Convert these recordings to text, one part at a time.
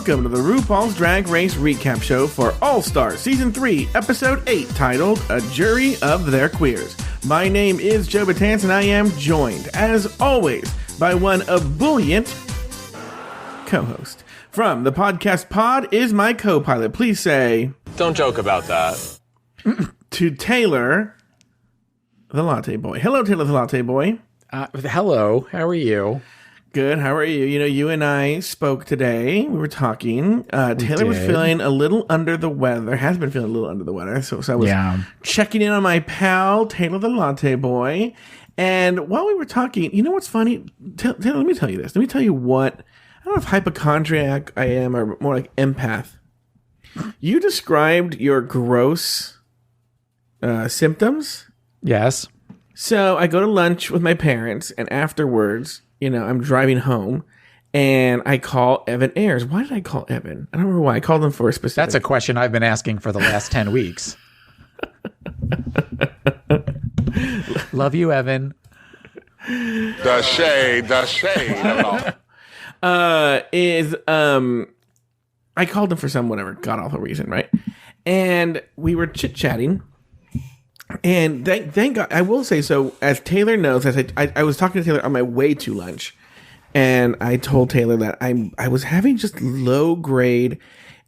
Welcome to the RuPaul's Drag Race Recap Show for All-Star Season 3, Episode 8, titled A Jury of Their Queers. My name is Joe Betance, and I am joined, as always, by one ebullient co-host. From the podcast pod is my co-pilot. Please say... Don't joke about that. To Taylor, the Latte Boy. Hello, Taylor, the Latte Boy. Hello, how are you? Good, how are you? You know, you and I spoke today. We were talking. Taylor was feeling a little under the weather. Has been feeling a little under the weather. So I was checking in on my pal, Taylor the Latte Boy. And while we were talking, you know what's funny? Taylor, let me tell you this. Let me tell you what. I don't know if hypochondriac I am or more like empath. You described your gross symptoms. Yes. So I go to lunch with my parents, and afterwards... You know, I'm driving home, and I call Evan Ayers. Why did I call Evan? I don't remember why. I called him for a specific... That's a question I've been asking for the last 10 weeks. Love you, Evan. The shade. I called him for some whatever god-awful reason, right? And we were chit-chatting. And thank God, I will say, so as Taylor knows, as I was talking to Taylor on my way to lunch, and I told Taylor that I was having just low grade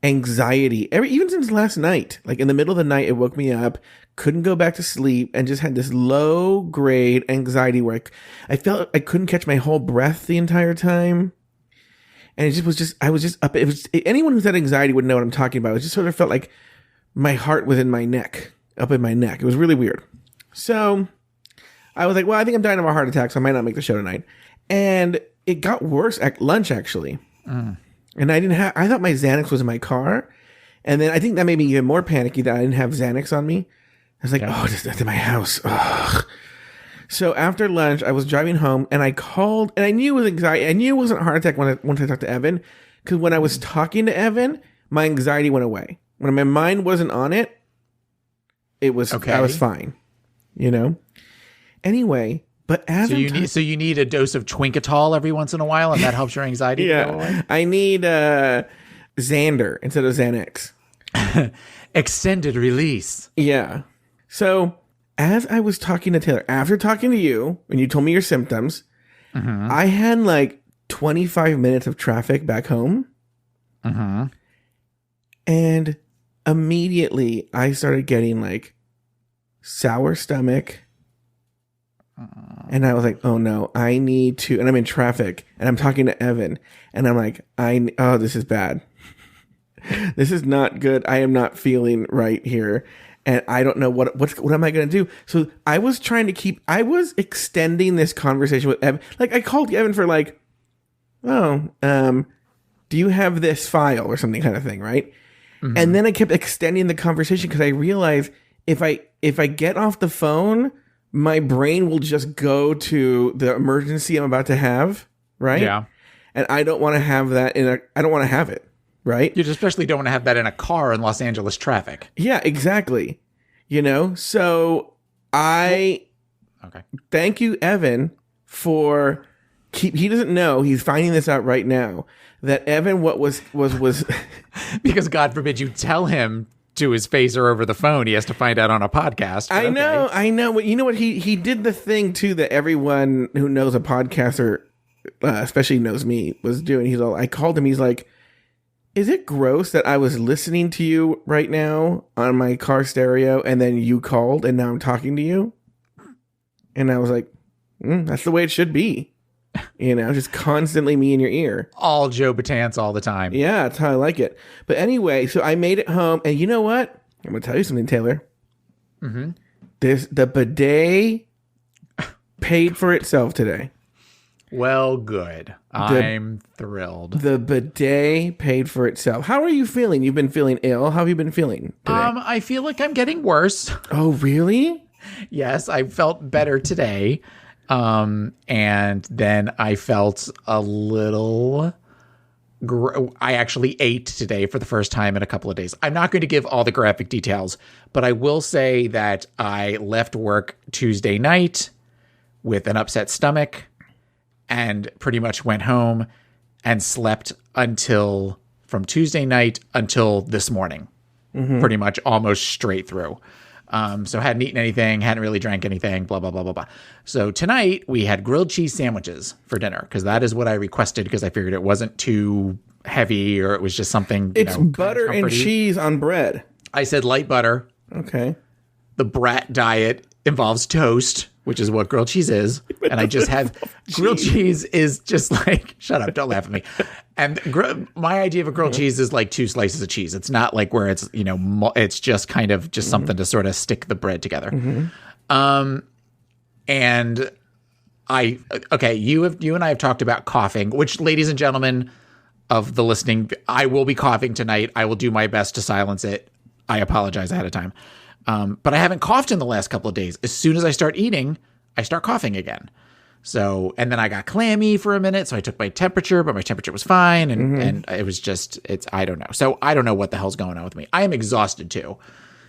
anxiety even since last night. Like in the middle of the night, it woke me up, couldn't go back to sleep, and just had this low grade anxiety where I felt I couldn't catch my whole breath the entire time. And I was just up. Anyone who's had anxiety would know what I'm talking about. It just sort of felt like my heart was in my neck. Up in my neck. It was really weird. So I was like, well, I think I'm dying of a heart attack, so I might not make the show tonight. And it got worse at lunch, actually. And I thought my Xanax was in my car. And then I think that made me even more panicky that I didn't have Xanax on me. I was like, that's in my house. Ugh. So after lunch, I was driving home, and I called, and I knew it was anxiety. I knew it wasn't a heart attack once I talked to Evan, because when I was talking to Evan, my anxiety went away. When my mind wasn't on it, it was okay. I was fine, you know. Anyway, but as so you need a dose of Twinkatol every once in a while, and that helps your anxiety go away? I need Xander instead of Xanax. Extended release. Yeah. So as I was talking to Taylor, after talking to you, when you told me your symptoms, I had like 25 minutes of traffic back home, and immediately I started getting like sour stomach, and I was like, oh no, I need to, and I'm in traffic, and I'm talking to Evan, and I'm like, this is bad. This is not good. I am not feeling right here, and I don't know what am I going to do? So I was extending this conversation with Evan. Like I called Evan for like, do you have this file or something kind of thing, right? And then I kept extending the conversation because I realized if I get off the phone, my brain will just go to the emergency I'm about to have, right? Yeah. And I don't want to have that I don't want to have it, right? You especially don't want to have that in a car in Los Angeles traffic. Yeah, exactly. You know, so thank you, Evan, for he doesn't know, he's finding this out right now, that Evan was because God forbid you tell him to his face or over the phone, he has to find out on a podcast. I know. But you know what? He did the thing too that everyone who knows a podcaster, especially knows me, was doing. I called him. He's like, is it gross that I was listening to you right now on my car stereo, and then you called, and now I'm talking to you? And I was like, that's the way it should be. You know, just constantly me in your ear. All Joe Betance all the time. Yeah, that's how I like it. But anyway, so I made it home, and you know what? I'm going to tell you something, Taylor. The bidet paid for itself today. Well, good. I'm thrilled. The bidet paid for itself. How are you feeling? You've been feeling ill. How have you been feeling today? I feel like I'm getting worse. Oh, really? Yes, I felt better today. And then I felt a little... I actually ate today for the first time in a couple of days. I'm not going to give all the graphic details, but I will say that I left work Tuesday night with an upset stomach and pretty much went home and slept until from Tuesday night until this morning, pretty much almost straight through. So hadn't eaten anything, hadn't really drank anything, blah, blah, blah, blah, blah. So tonight we had grilled cheese sandwiches for dinner because that is what I requested because I figured it wasn't too heavy or it was just something, It's butter and cheese on bread. I said light butter. Okay. The brat diet involves toast, which is what grilled cheese is. And I just had grilled cheese is just like, shut up, don't laugh at me. And my idea of a grilled cheese is like 2 slices of cheese. It's not like where it's, it's just kind of just something to sort of stick the bread together. And you and I have talked about coughing, which, ladies and gentlemen of the listening, I will be coughing tonight. I will do my best to silence it. I apologize ahead of time. But I haven't coughed in the last couple of days. As soon as I start eating, I start coughing again. So, and then I got clammy for a minute. So I took my temperature, but my temperature was fine. And it was just, I don't know. So I don't know what the hell's going on with me. I am exhausted too.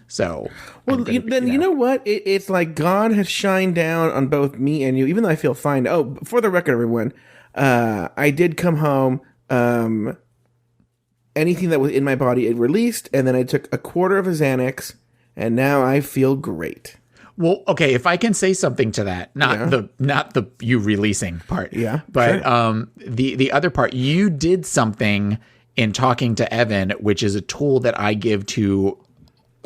So, well, you know what? It's like God has shined down on both me and you, even though I feel fine. Oh, for the record, everyone, I did come home. Anything that was in my body, it released. And then I took a quarter of a Xanax and now I feel great. Well, okay, if I can say something to that, not the you releasing part. Yeah. But the other part, you did something in talking to Evan, which is a tool that I give to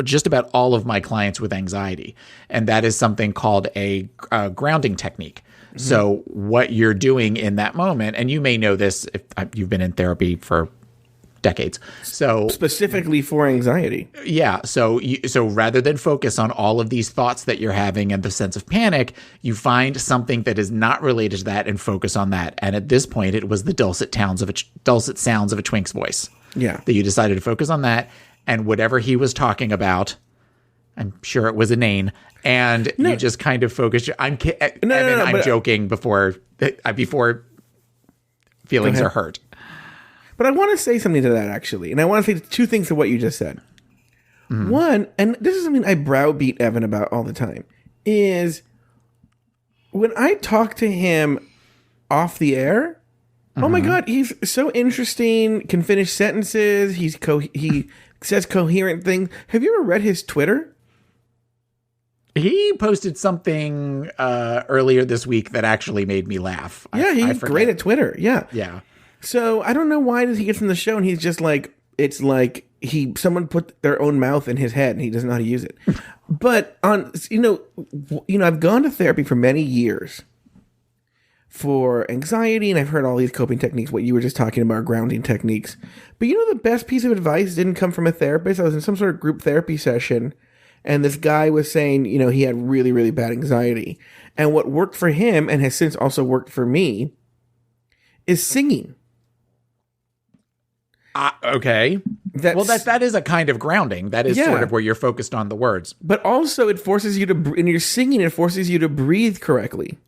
just about all of my clients with anxiety. And that is something called a grounding technique. So what you're doing in that moment, and you may know this if you've been in therapy for decades. So specifically for anxiety. Yeah. So rather than focus on all of these thoughts that you're having and the sense of panic, you find something that is not related to that and focus on that. And at this point, it was the dulcet sounds of a twink's voice. Yeah. That you decided to focus on that. And whatever he was talking about, I'm sure it was inane. And you just kind of focused. I'm joking before feelings are hurt. But I want to say something to that, actually. And I want to say 2 things to what you just said. One, and this is something I browbeat Evan about all the time, is when I talk to him off the air, oh my God, he's so interesting, can finish sentences, he says coherent things. Have you ever read his Twitter? He posted something earlier this week that actually made me laugh. Yeah, he's great at Twitter. Yeah. Yeah. So I don't know why does he get from the show and he's just like, it's like someone put their own mouth in his head and he doesn't know how to use it. But I've gone to therapy for many years for anxiety, and I've heard all these coping techniques, what you were just talking about, grounding techniques. But the best piece of advice didn't come from a therapist. I was in some sort of group therapy session, and this guy was saying, he had really, really bad anxiety. And what worked for him, and has since also worked for me, is singing. Okay. That is a kind of grounding. That is sort of where you're focused on the words. But also it forces you to, in your singing, it forces you to breathe correctly.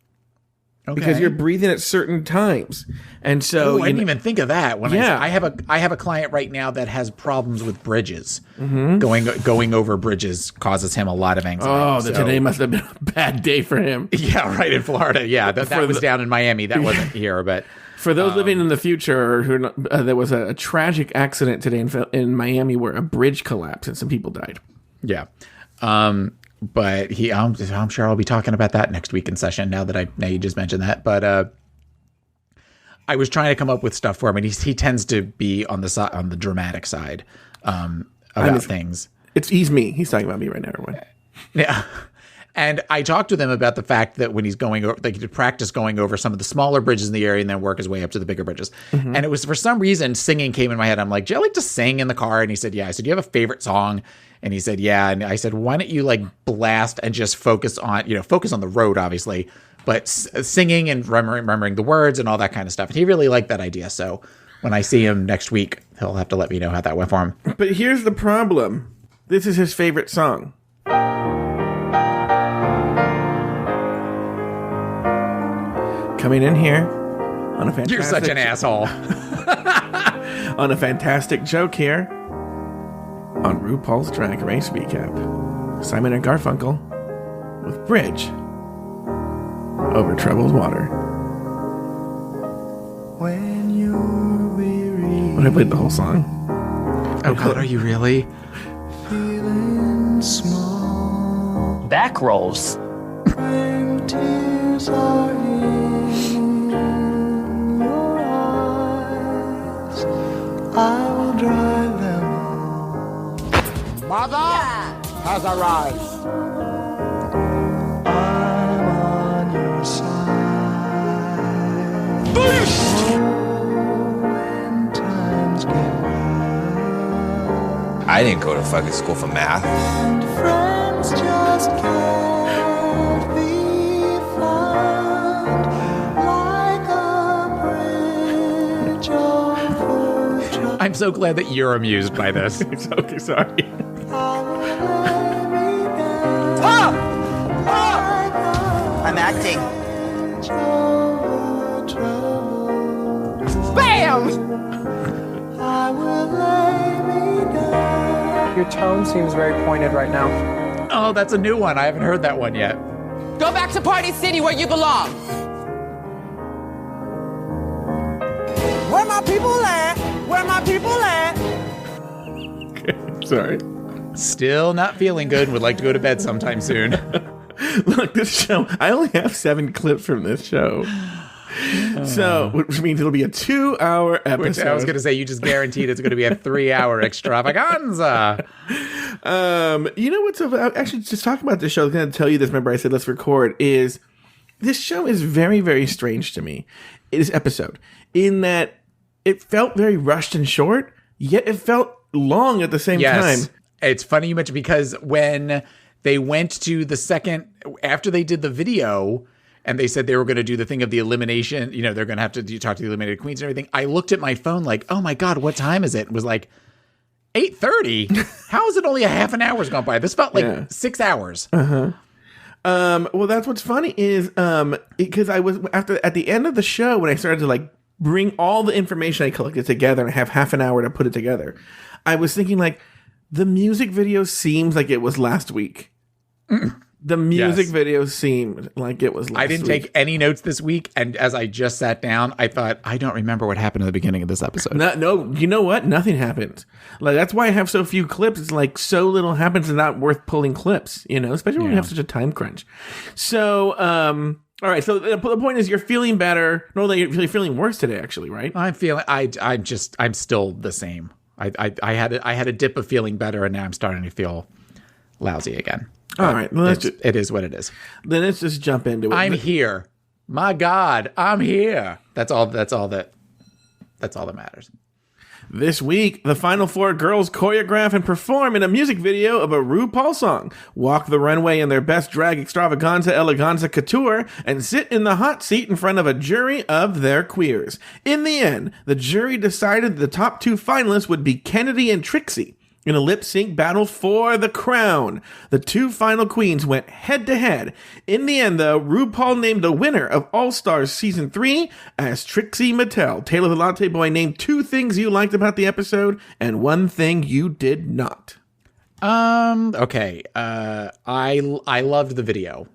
Okay. Because you're breathing at certain times. And so I didn't even think of that. I have a client right now that has problems with bridges. Going over bridges causes him a lot of anxiety. Today must have been a bad day for him. Yeah, right, in Florida. Yeah, that was down in Miami. That wasn't here, but for those living in the future, there was a tragic accident today in Miami where a bridge collapsed and some people died. Yeah. But I'm sure I'll be talking about that next week in session now you just mentioned that. But I was trying to come up with stuff for him, and he tends to be on the dramatic side about things. He's me. He's talking about me right now, everyone. Yeah. And I talked to them about the fact that when he's going over, like, he could practice going over some of the smaller bridges in the area and then work his way up to the bigger bridges. And it was, for some reason, singing came in my head. I'm like, do you like to sing in the car? And he said, yeah. I said, do you have a favorite song? And he said, yeah. And I said, why don't you blast and just focus on the road, obviously, but singing and remembering the words and all that kind of stuff. And he really liked that idea. So when I see him next week, he'll have to let me know how that went for him. But here's the problem. This is his favorite song. Coming in here on a fantastic... You're such an asshole. On a fantastic joke here on RuPaul's Drag Race Recap. Simon and Garfunkel with Bridge Over Troubled Water. When you're weary... But I played the whole song. Oh God, are you really? Feeling small. Back rolls. When tears are in your eyes, I will dry them all. Mother has arrived. I'm on your side. Boost! Oh, when times get rough. I didn't go to fucking school for math. And friends just can't be found like a bridge over troubled I'm so glad that you're amused by this. It's okay, sorry. I'm acting. Bam! I will lay me down. Your tone seems very pointed right now. Oh, that's a new one. I haven't heard that one yet. Go back to Party City where you belong. Where my people at? Where my people at? Okay, sorry. Still not feeling good. Would like to go to bed sometime soon. Look, this show, I only have 7 clips from this show. So, which means it'll be a 2-hour episode. Which I was going to say, you just guaranteed it's going to be a 3-hour extravaganza. You know what's actually just talking about this show? I was going to tell you this. Remember, I said let's record. Is this show is very, very strange to me. This episode, in that it felt very rushed and short, yet it felt long at the same time. It's funny you mentioned, because when they went to the second, after they did the video and they said they were going to do the thing of the elimination, you know, they're going to have to talk to the eliminated queens and everything. I looked at my phone like, oh my God, what time is it? It was like 8:30. How is it only a half an hour's gone by? This felt like 6 hours. Well, that's what's funny is because I was at the end of the show when I started to like bring all the information I collected together and I have half an hour to put it together. I was thinking like the music video seems like it was last week. The music video seemed like it was last week. I didn't take any notes this week, and as I just sat down, I thought, I don't remember what happened at the beginning of this episode. No, you know what? Nothing happened. Like that's why I have so few clips. It's like so little happens, it's not worth pulling clips, you know, especially when you have such a time crunch. So, all right. So the point is, you're feeling better. No, you're feeling worse today, actually, right? I'm feeling. I'm still the same. I had a dip of feeling better, and now I'm starting to feel lousy again. All right. Well, it is what it is. Then let's just jump into it. I'm here. My God, I'm here. That's all that matters. This week, the Final Four girls choreograph and perform in a music video of a RuPaul song, walk the runway in their best drag extravaganza eleganza couture, and sit in the hot seat in front of a jury of their queers. In the end, the jury decided the top 2 finalists would be Kennedy and Trixie in a lip-sync battle for the crown. The 2 final queens went head-to-head. In the end, though, RuPaul named the winner of All Stars Season 3 as Trixie Mattel. Taylor the Latte Boy named 2 things you liked about the episode and 1 thing you did not. Okay. I loved the video.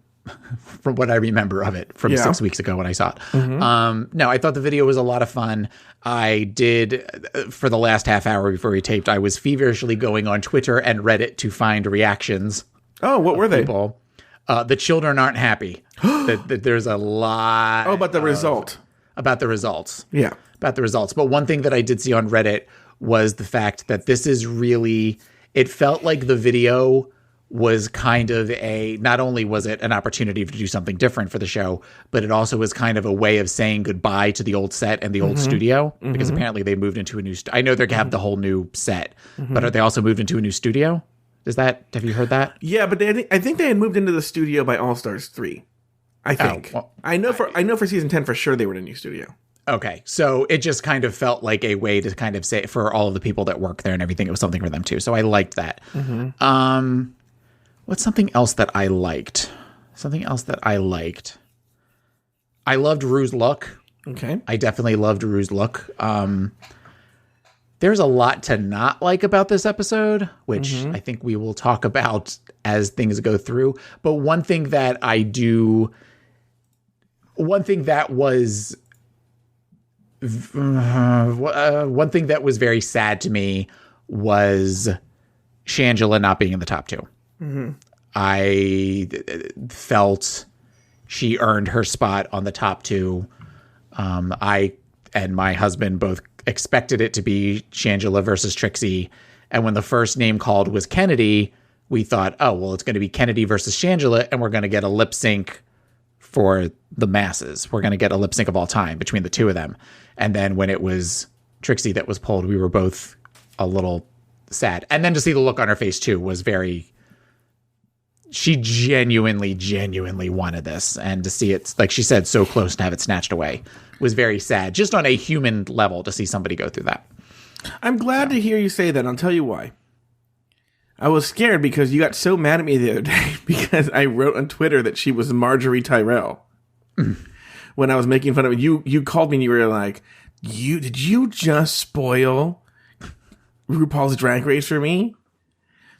From what I remember of it from 6 weeks ago when I saw it. No, I thought the video was a lot of fun. I did, for the last half hour before we taped, I was feverishly going on Twitter and Reddit to find reactions. Oh, what were they? People. The children aren't happy. There's a lot. Oh, about the result. About the results. Yeah. About the results. But one thing that I did see on Reddit was the fact that this is really, it felt like the video was kind of not only was it an opportunity to do something different for the show, but it also was kind of a way of saying goodbye to the old set and the old studio, because apparently they moved into a new, I know they have the whole new set, but are they also moved into a new studio? Have you heard that? Yeah, but I think they had moved into the studio by All Stars 3. I think. Oh, well, I know for season 10 for sure they were in a new studio. Okay, so it just kind of felt like a way to kind of say for all of the people that work there and everything, it was something for them too. So I liked that. What's something else that I liked? I loved Ru's look. Okay. I definitely loved Ru's look. There's a lot to not like about this episode, which I think we will talk about as things go through. But one thing that was very sad to me was Shangela not being in the top 2. I felt she earned her spot on the top 2. I and my husband both expected it to be Shangela versus Trixie. And when the first name called was Kennedy, we thought, oh, well, it's going to be Kennedy versus Shangela, and we're going to get a lip sync for the masses. We're going to get a lip sync of all time between the two of them. And then when it was Trixie that was pulled, we were both a little sad. And then to see the look on her face, too, was very... She genuinely wanted this. And to see it, like she said, so close to have it snatched away was very sad. Just on a human level to see somebody go through that. I'm glad to hear you say that. I'll tell you why. I was scared because you got so mad at me the other day because I wrote on Twitter that she was Marjorie Tyrell. When I was making fun of it, you called me and you were like, did you just spoil RuPaul's Drag Race for me?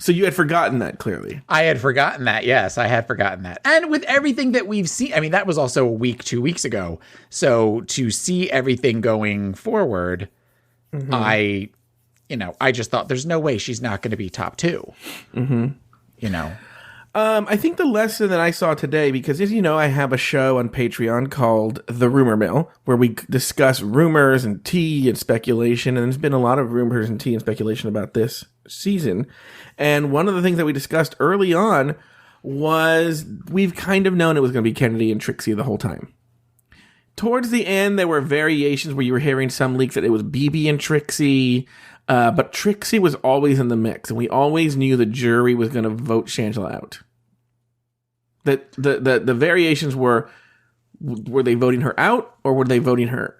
So you had forgotten that, clearly. I had forgotten that. Yes, I had forgotten that. And with everything that we've seen, I mean, that was also a week, 2 weeks ago. So to see everything going forward, I just thought there's no way she's not going to be top 2. I think the lesson that I saw today, because as you know, I have a show on Patreon called The Rumor Mill, where we discuss rumors and tea and speculation. And there's been a lot of rumors and tea and speculation about this season. And one of the things that we discussed early on was we've kind of known it was going to be Kennedy and Trixie the whole time. Towards the end, there were variations where you were hearing some leaks that it was BB and Trixie, but Trixie was always in the mix, and we always knew the jury was going to vote Shangela out. That the variations were they voting her out, or were they voting her?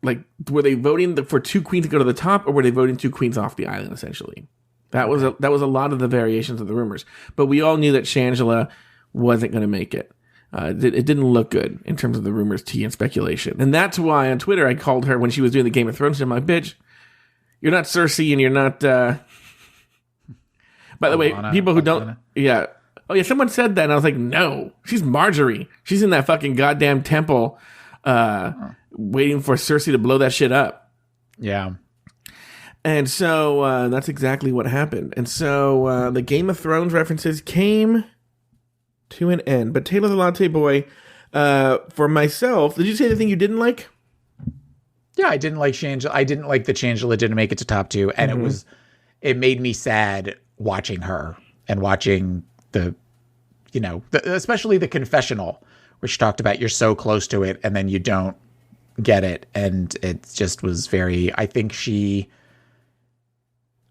Like, were they voting for 2 queens to go to the top, or were they voting 2 queens off the island, essentially? That was a lot of the variations of the rumors. But we all knew that Shangela wasn't going to make it. It didn't look good in terms of the rumors, tea, and speculation. And that's why on Twitter I called her when she was doing the Game of Thrones. I'm like, bitch, you're not Cersei and you're not... By the way, people who don't... Yeah. Oh, yeah, someone said that, and I was like, no, she's Marjorie. She's in that fucking goddamn temple waiting for Cersei to blow that shit up. Yeah. And so that's exactly what happened. And so the Game of Thrones references came to an end. But Taylor the Latte Boy, for myself, did you say anything you didn't like? Yeah, I didn't like Shangela. I didn't like that Shangela didn't make it to top 2. And it made me sad watching her and watching especially the confessional, where she talked about you're so close to it and then you don't get it. And it just was very, I think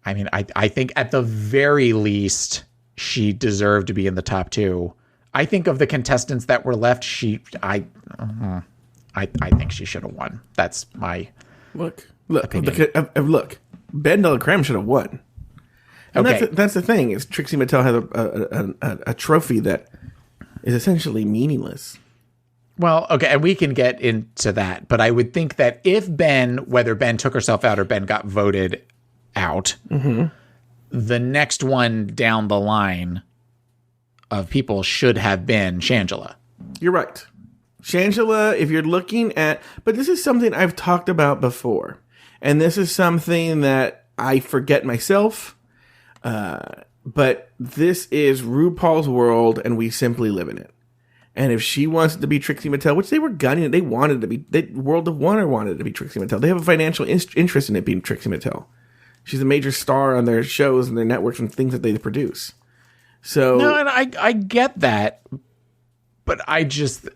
at the very least, she deserved to be in the top 2. I think of the contestants that were left, I think she should have won. That's my opinion. Look, Ben de la Creme should have won. And okay. That's the thing, is Trixie Mattel has a trophy that is essentially meaningless. Well, okay, and we can get into that, but I would think that if whether Ben took herself out or Ben got voted out, the next one down the line of people should have been Shangela. You're right. Shangela, if you're looking at... But this is something I've talked about before. And this is something that I forget myself. But this is RuPaul's world, and we simply live in it. And if she wants to be Trixie Mattel, which they were gunning it, they wanted to be... World of Wonder wanted to be Trixie Mattel. They have a financial interest in it being Trixie Mattel. She's a major star on their shows and their networks and things that they produce. So no, and I get that, but I just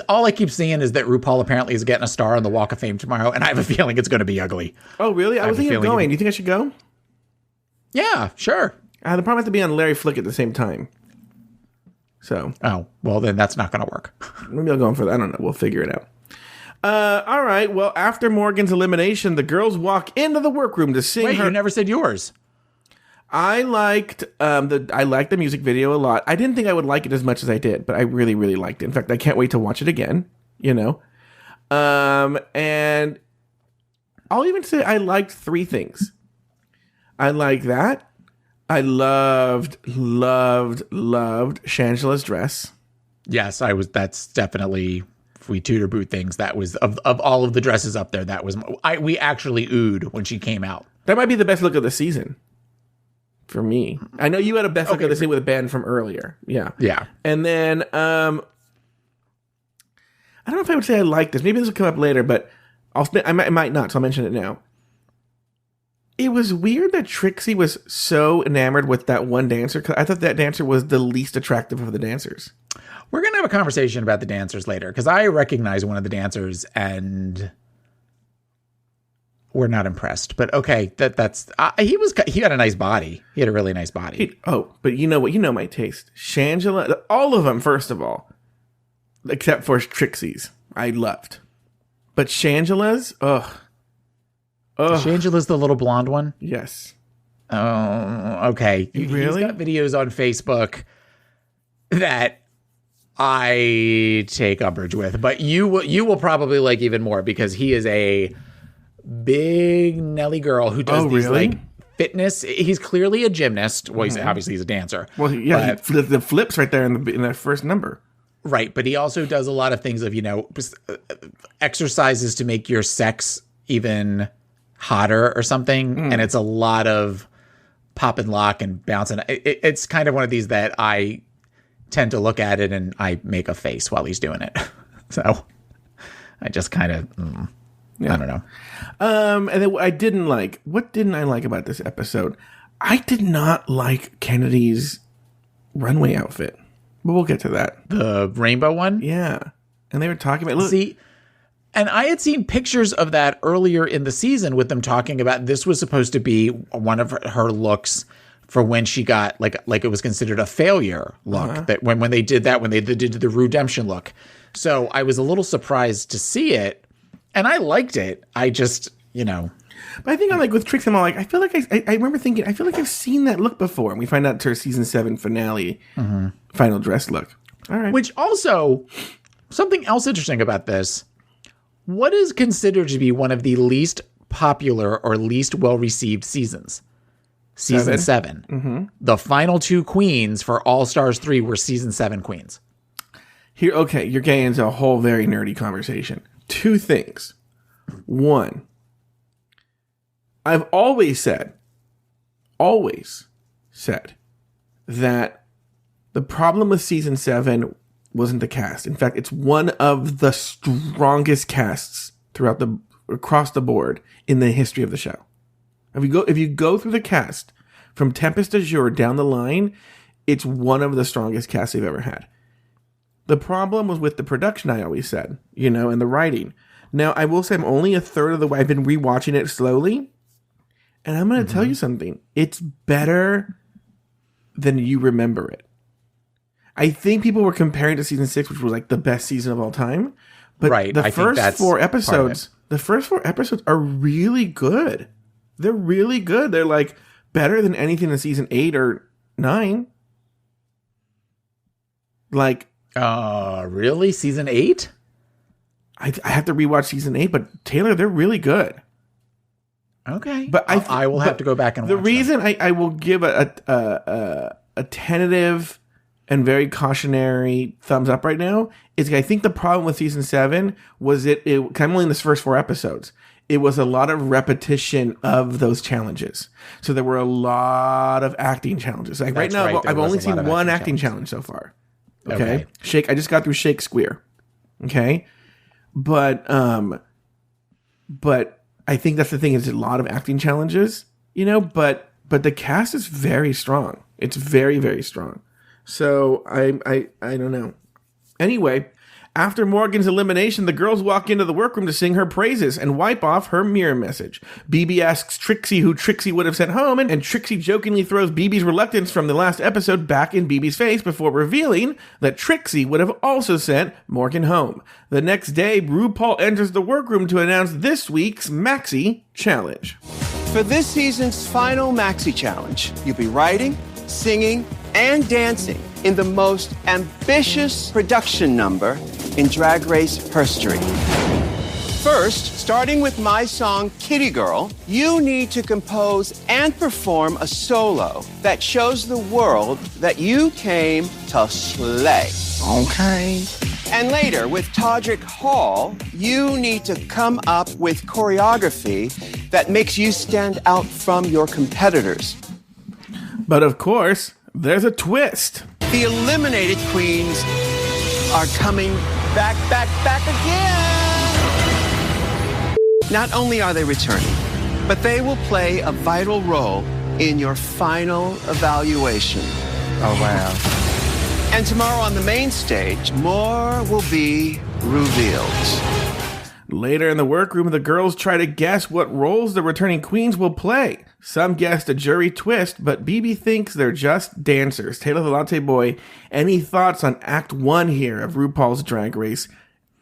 all I keep seeing is that RuPaul apparently is getting a star on the Walk of Fame tomorrow, and I have a feeling it's going to be ugly. Oh, really? I was thinking of going. Do you think I should go? Yeah, sure. The problem has to be on Larry Flick at the same time. So. Oh, well, then that's not going to work. Maybe I'll go in for that. I don't know. We'll figure it out. All right. Well, after Morgan's elimination, the girls walk into the workroom to sing. Wait, you never said yours. I liked the music video a lot. I didn't think I would like it as much as I did, but I really, really liked it. In fact, I can't wait to watch it again. And I'll even say I liked 3 things. I like that. I loved Shangela's dress. Yes, that's definitely we tutor boot things, that was of all of the dresses up there. That was we actually oohed when she came out. That might be the best look of the season for me. I know you had a best look of the season with Ben from earlier. Yeah. Yeah. And then I don't know if I would say I like this. Maybe this will come up later, but I might not, so I'll mention it now. It was weird that Trixie was so enamored with that one dancer, because I thought that dancer was the least attractive of the dancers. We're going to have a conversation about the dancers later, because I recognize one of the dancers, and we're not impressed. But okay, that's he had a nice body. He had a really nice body. But you know what? You know my taste. Shangela, all of them, first of all, except for Trixie's, I loved. But Shangela's, ugh. Shangela's the little blonde one? Yes. Oh, okay. Really? He's got videos on Facebook that I take umbrage with, but you will probably like even more, because he is a big Nelly girl who does these like fitness. He's clearly a gymnast. Well, obviously he's a dancer. Well, yeah, the flips right there in the first number. Right, but he also does a lot of things of, exercises to make your sex even hotter or something, and it's a lot of pop and lock and bouncing. It's kind of one of these that I tend to look at it and I make a face while he's doing it. So I just kind of, I don't know. And then what didn't I like about this episode? I did not like Kennedy's runway outfit, but we'll get to that. The rainbow one? Yeah. And they were talking about, See, and I had seen pictures of that earlier in the season with them talking about this was supposed to be one of her looks for when she got like it was considered a failure look, that when they did that, when they did the redemption look. So I was a little surprised to see it, and I liked it. I just, But I think I'm like with Trixie, I'm all like, I feel like I remember thinking, I feel like I've seen that look before. And we find out to her season 7 finale, final dress look. All right. Which also, something else interesting about this, what is considered to be one of the least popular or least well-received seasons? Season 7. Mm-hmm. The final 2 queens for All Stars 3 were season 7 queens. Here, okay, you're getting into a whole very nerdy conversation. 2 things. 1, I've always said that the problem with season 7 wasn't the cast. In fact, it's one of the strongest casts across the board in the history of the show. If you go through the cast from Tempest Azure down the line, it's one of the strongest casts they've ever had. The problem was with the production, I always said, and the writing. Now, I will say I'm only a third of the way. I've been rewatching it slowly, and I'm going to tell you something. It's better than you remember it. I think people were comparing to season 6, which was like the best season of all time. But the first 4 episodes are really good. They're really good. They're like better than anything in season 8 or 9. Like, really? Season 8? I have to rewatch season 8, but Taylor, they're really good. Okay, but I will have to go back and watch the reason I will give a tentative and very cautionary thumbs up right now is I think the problem with season 7 was it kind of only in the first 4 episodes. It was a lot of repetition of those challenges. So there were a lot of acting challenges. Like right now, I've only seen one acting challenge so far. Okay. Shake. I just got through Shakespeare. Okay. But I think that's the thing, is a lot of acting challenges, but the cast is very strong. It's very, very strong. So I don't know. Anyway, after Morgan's elimination, the girls walk into the workroom to sing her praises and wipe off her mirror message. BB asks Trixie who Trixie would have sent home, and Trixie jokingly throws BB's reluctance from the last episode back in BB's face before revealing that Trixie would have also sent Morgan home. The next day, RuPaul enters the workroom to announce this week's Maxi Challenge. For this season's final Maxi Challenge, you'll be writing, singing, and dancing in the most ambitious production number in Drag Race history. First, starting with my song, Kitty Girl, you need to compose and perform a solo that shows the world that you came to slay. Okay. And later, with Todrick Hall, you need to come up with choreography that makes you stand out from your competitors. But of course, there's a twist. The eliminated queens are coming back again. Not only are they returning, but they will play a vital role in your final evaluation. Oh, wow. And tomorrow on the main stage, more will be revealed. Later in the workroom, the girls try to guess what roles the returning queens will play. Some guessed a jury twist, but BB thinks they're just dancers. Taylor the Latte Boy, any thoughts on Act 1 here of RuPaul's Drag Race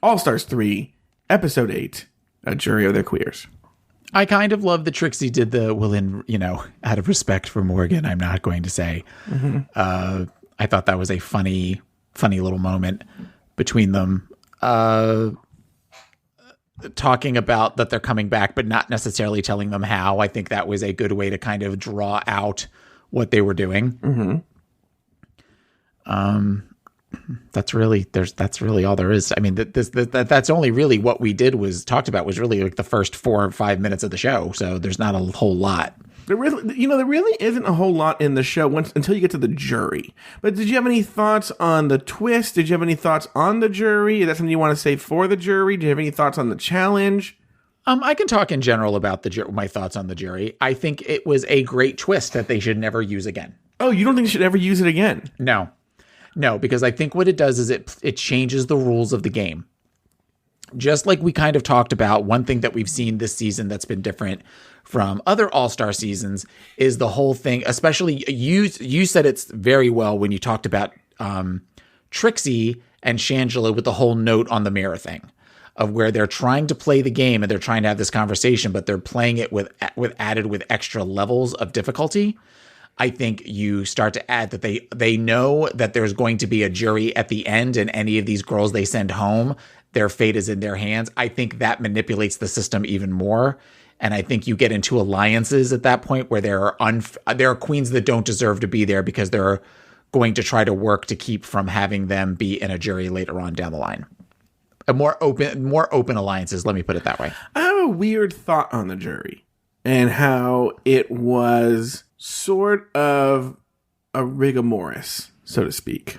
All-Stars 3, Episode 8, A Jury of Their Queers? I kind of love that Trixie did the, out of respect for Morgan, I'm not going to say. Mm-hmm. I thought that was a funny little moment between them. Talking about that they're coming back, but not necessarily telling them how. I think that was a good way to kind of draw out what they were doing. Mm-hmm. That's really all there is. I mean, that's only really what we talked about was really like the first 4 or 5 minutes of the show. So there's not a whole lot. There really isn't a whole lot in the show until you get to the jury. But did you have any thoughts on the twist? Did you have any thoughts on the jury? Is that something you want to say for the jury? Do you have any thoughts on the challenge? I can talk in general about my thoughts on the jury. I think it was a great twist that they should never use again. Oh, you don't think they should ever use it again? No, because I think what it does is it changes the rules of the game. Just like we kind of talked about, one thing that we've seen this season that's been different from other All-Star seasons is the whole thing, especially you said it's very well when you talked about Trixie and Shangela with the whole note on the mirror thing of where they're trying to play the game and they're trying to have this conversation, but they're playing it with extra levels of difficulty. I think you start to add that they know that there's going to be a jury at the end and any of these girls they send home, their fate is in their hands. I think that manipulates the system even more. And I think you get into alliances at that point where there are queens that don't deserve to be there because they're going to try to work to keep from having them be in a jury later on down the line. More open alliances, let me put it that way. I have a weird thought on the jury and how it was sort of a rigomoris, so to speak.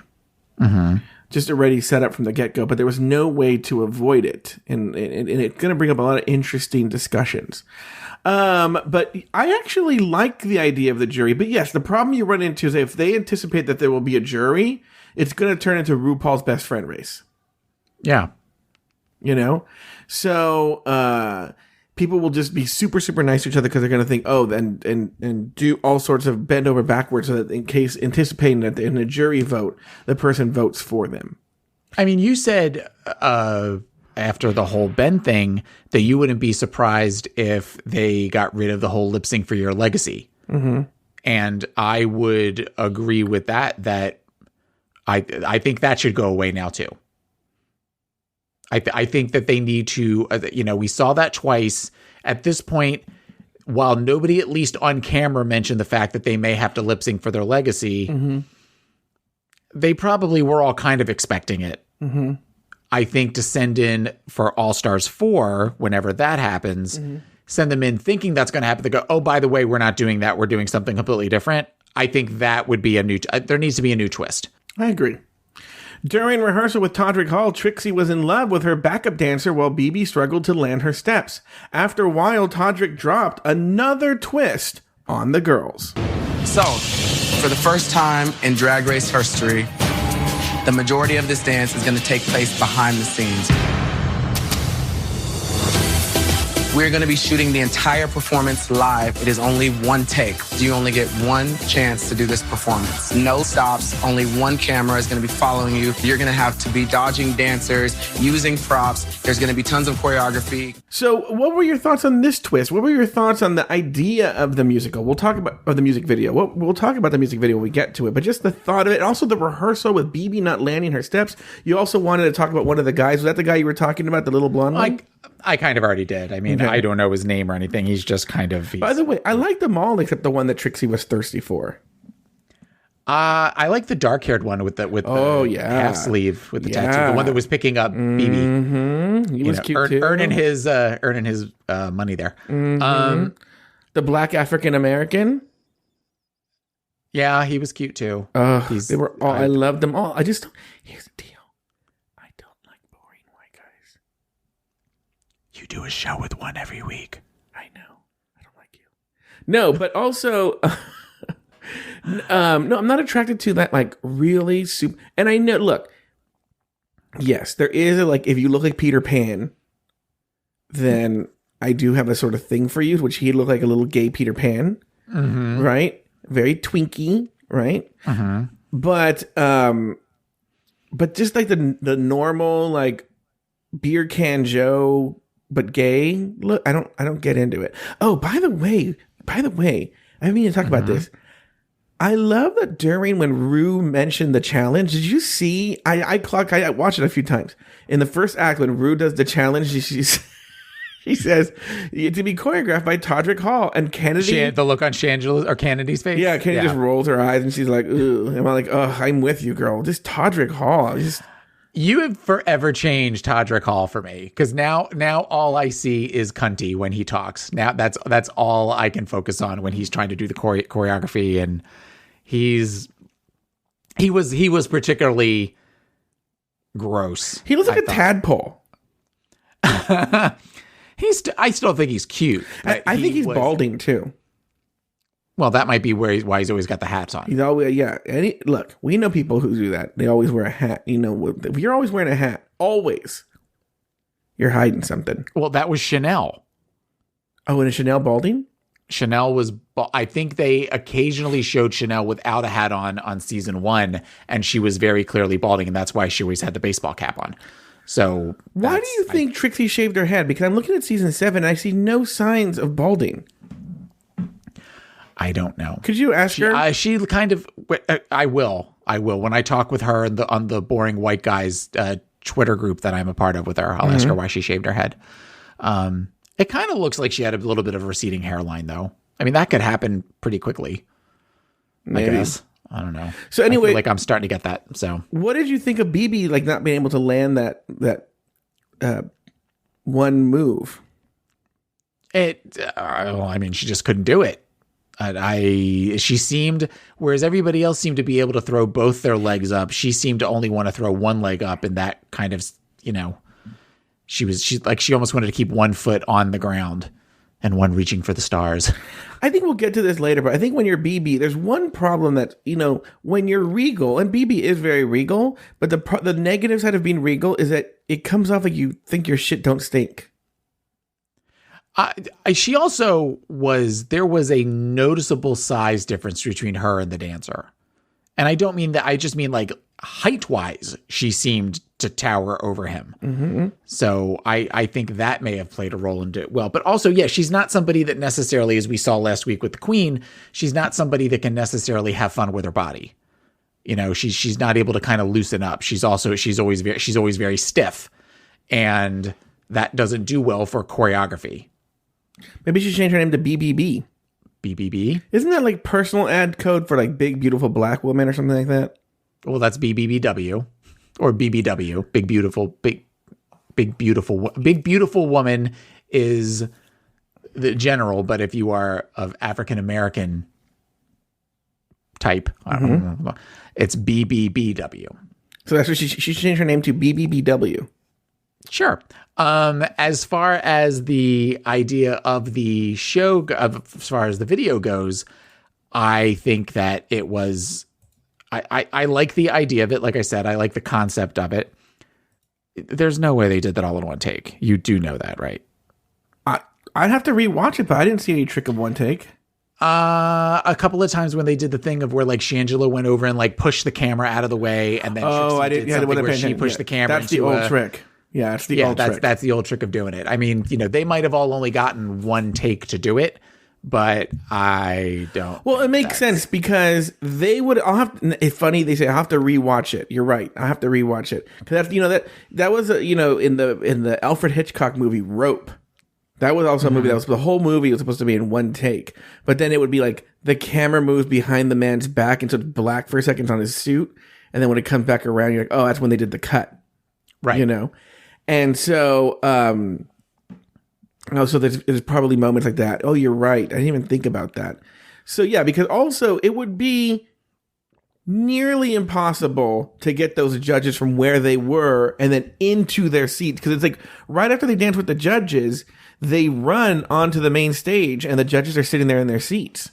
Mm-hmm. Just already set up from the get-go, but there was no way to avoid it. And it's going to bring up a lot of interesting discussions. But I actually like the idea of the jury. But yes, the problem you run into is if they anticipate that there will be a jury, it's going to turn into RuPaul's Best Friend race. Yeah. So people will just be super, super nice to each other because they're going to think, and do all sorts of bend over backwards so that in case anticipating that in a jury vote, the person votes for them. I mean, you said after the whole Ben thing that you wouldn't be surprised if they got rid of the whole lip sync for your legacy. Mm-hmm. And I would agree with that I think that should go away now too. I think that they need to, we saw that twice. At this point, while nobody, at least on camera, mentioned the fact that they may have to lip sync for their legacy, mm-hmm. they probably were all kind of expecting it. Mm-hmm. I think to send in for All-Stars 4, whenever that happens, mm-hmm. send them in thinking that's going to happen. They go, oh, by the way, we're not doing that. We're doing something completely different. I think that would be there needs to be a new twist. I agree. During rehearsal with Todrick Hall, Trixie was in love with her backup dancer while BB struggled to land her steps. After a while, Todrick dropped another twist on the girls. So, for the first time in Drag Race history, the majority of this dance is going to take place behind the scenes. We're going to be shooting the entire performance live. It is only one take. You only get one chance to do this performance. No stops. Only one camera is going to be following you. You're going to have to be dodging dancers, using props. There's going to be tons of choreography. So what were your thoughts on this twist? What were your thoughts on the idea of the musical? We'll talk about the music video. We'll talk about the music video when we get to it. But just the thought of it. Also the rehearsal with BB not landing her steps. You also wanted to talk about one of the guys. Was that the guy you were talking about, the little blonde one? I kind of already did. I mean, okay. I don't know his name or anything. He's just kind of... By the way, I like them all except the one that Trixie was thirsty for. I like the dark-haired one with the half sleeve with the tattoo. The one that was picking up BB. Mm-hmm. He was cute too. Earning his money there. Mm-hmm. The black African American. Yeah, he was cute too. They were all. I loved them all. Here's the deal. I don't like boring white guys. You do a show with one every week. I know. I don't like you. No, but also. No, I'm not attracted to that like really super. And I know, look, yes, there is a, like, if you look like Peter Pan, then I do have a sort of thing for you, which he looked like a little gay Peter Pan, right? Very twinky, right? But just like the normal like beer can Joe, but gay. Look, I don't get into it. Oh, by the way, I haven't even talked about this. I love that during when Rue mentioned the challenge, did you see? I watched it a few times. In the first act, when Rue does the challenge, she says to be choreographed by Todrick Hall and Kennedy. The look on Shangela or Kennedy's face. Yeah, Kennedy just rolls her eyes and she's like, "Ooh," and I'm like, "Oh, I'm with you, girl." Just Todrick Hall. You have forever changed Todrick Hall for me, because now all I see is cunty when he talks. Now that's all I can focus on when he's trying to do the choreography, and he was particularly gross. He looks like a tadpole. I still think he's cute. I think he's balding too. Well, that might be why he's always got the hats on. He's always, yeah. Look, we know people who do that. They always wear a hat. You know, if you're always wearing a hat, always, you're hiding something. Well, that was Chanel. Oh, and is Chanel balding? Chanel was, I think they occasionally showed Chanel without a hat on season 1, and she was very clearly balding, and that's why she always had the baseball cap on. So why do you think Trixie shaved her head? Because I'm looking at season 7, and I see no signs of balding. I don't know. Could you ask her? She kind of. I will. When I talk with her on the Boring White Guys Twitter group that I'm a part of with her, I'll ask her why she shaved her head. It kind of looks like she had a little bit of a receding hairline, though. I mean, that could happen pretty quickly. Maybe. I guess. I don't know. So anyway, I feel like I'm starting to get that. So, what did you think of BB like not being able to land that one move? I mean, she just couldn't do it. She seemed, whereas everybody else seemed to be able to throw both their legs up, she seemed to only want to throw one leg up, and that kind of, she almost wanted to keep one foot on the ground and one reaching for the stars. I think we'll get to this later, but I think when you're BB, there's one problem that, when you're regal, and BB is very regal, but the negative side of being regal is that it comes off like you think your shit don't stink. She also there was a noticeable size difference between her and the dancer. And I don't mean that, I just mean like height wise, she seemed to tower over him. Mm-hmm. So I think that may have played a role into it. Well, but also, yeah, she's not somebody that necessarily, as we saw last week with the Queen, she's not somebody that can necessarily have fun with her body. She's not able to kind of loosen up. She's always very stiff, and that doesn't do well for choreography. Maybe she should change her name to BBB. BBB? Isn't that like personal ad code for like big, beautiful black woman or something like that? Well, that's BBBW or BBW. Big beautiful woman is the general, but if you are of African American type, I don't know, it's BBBW. So that's what she should change her name to BBBW. Sure. As far as the idea of the show, as far as the video goes, I think that it was, I like the idea of it. Like I said, I like the concept of it. There's no way they did that all in one take. You do know that, right? I'd have to rewatch it, but I didn't see any trick of one take. A couple of times when they did the thing of where like Shangela went over and like pushed the camera out of the way, and then I didn't. Yeah, where she pushed the camera. That's the old trick. Yeah, that's the old trick. That's the old trick of doing it. I mean, they might have all only gotten one take to do it, but I don't. Well, it makes sense because they would. It's funny they say I have to rewatch it. You're right. I have to rewatch it because that's that was in the Alfred Hitchcock movie Rope. That was also a movie that was the whole movie was supposed to be in one take, but then it would be like the camera moves behind the man's back and so it's black for a second on his suit, and then when it comes back around, you're like, oh, that's when they did the cut, right? You know, and so so there's probably moments like that. Oh, you're right. I didn't even think about that. So yeah, because also it would be nearly impossible to get those judges from where they were and then into their seats, because it's like right after they dance with the judges, they run onto the main stage and the judges are sitting there in their seats.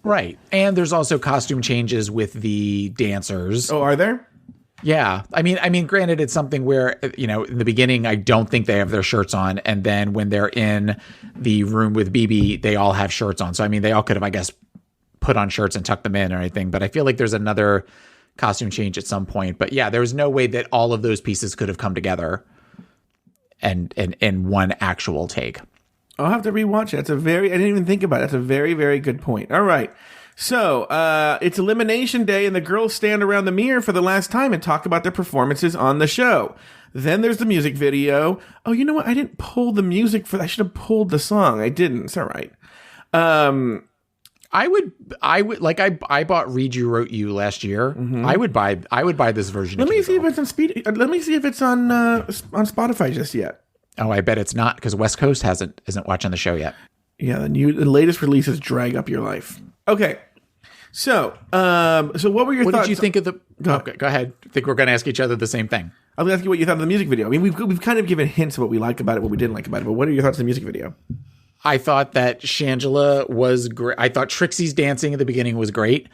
Right. And there's also costume changes with the dancers. Oh, are there? Yeah. I mean, granted, it's something where, you know, in the beginning, I don't think they have their shirts on. And then when they're in the room with BB, they all have shirts on. So, I mean, they all could have, I guess, put on shirts and tuck them in or anything. But I feel like there's another costume change at some point. But yeah, there was no way that all of those pieces could have come together and in one actual take. I'll have to rewatch it. I didn't even think about it. That's a very, very good point. All right. So, it's Elimination Day, and the girls stand around the mirror for the last time and talk about their performances on the show. Then there's the music video. Oh, you know what? I didn't pull the music for that. I should have pulled the song. I didn't. It's all right. I would like I bought Read You Wrote You last year. Mm-hmm. I would buy this version. Let me see if it's on Let me see if it's on Spotify just yet. Oh, I bet it's not, because West Coast isn't watching the show yet. Yeah, the latest releases drag up your life. Okay. So what were your thoughts? What did you think of the... Go ahead. I think we're going to ask each other the same thing. I was asking you what you thought of the music video. I mean, we've kind of given hints of what we like about it, what we didn't like about it, but what are your thoughts on the music video? I thought that Shangela was great. I thought Trixie's dancing at the beginning was great.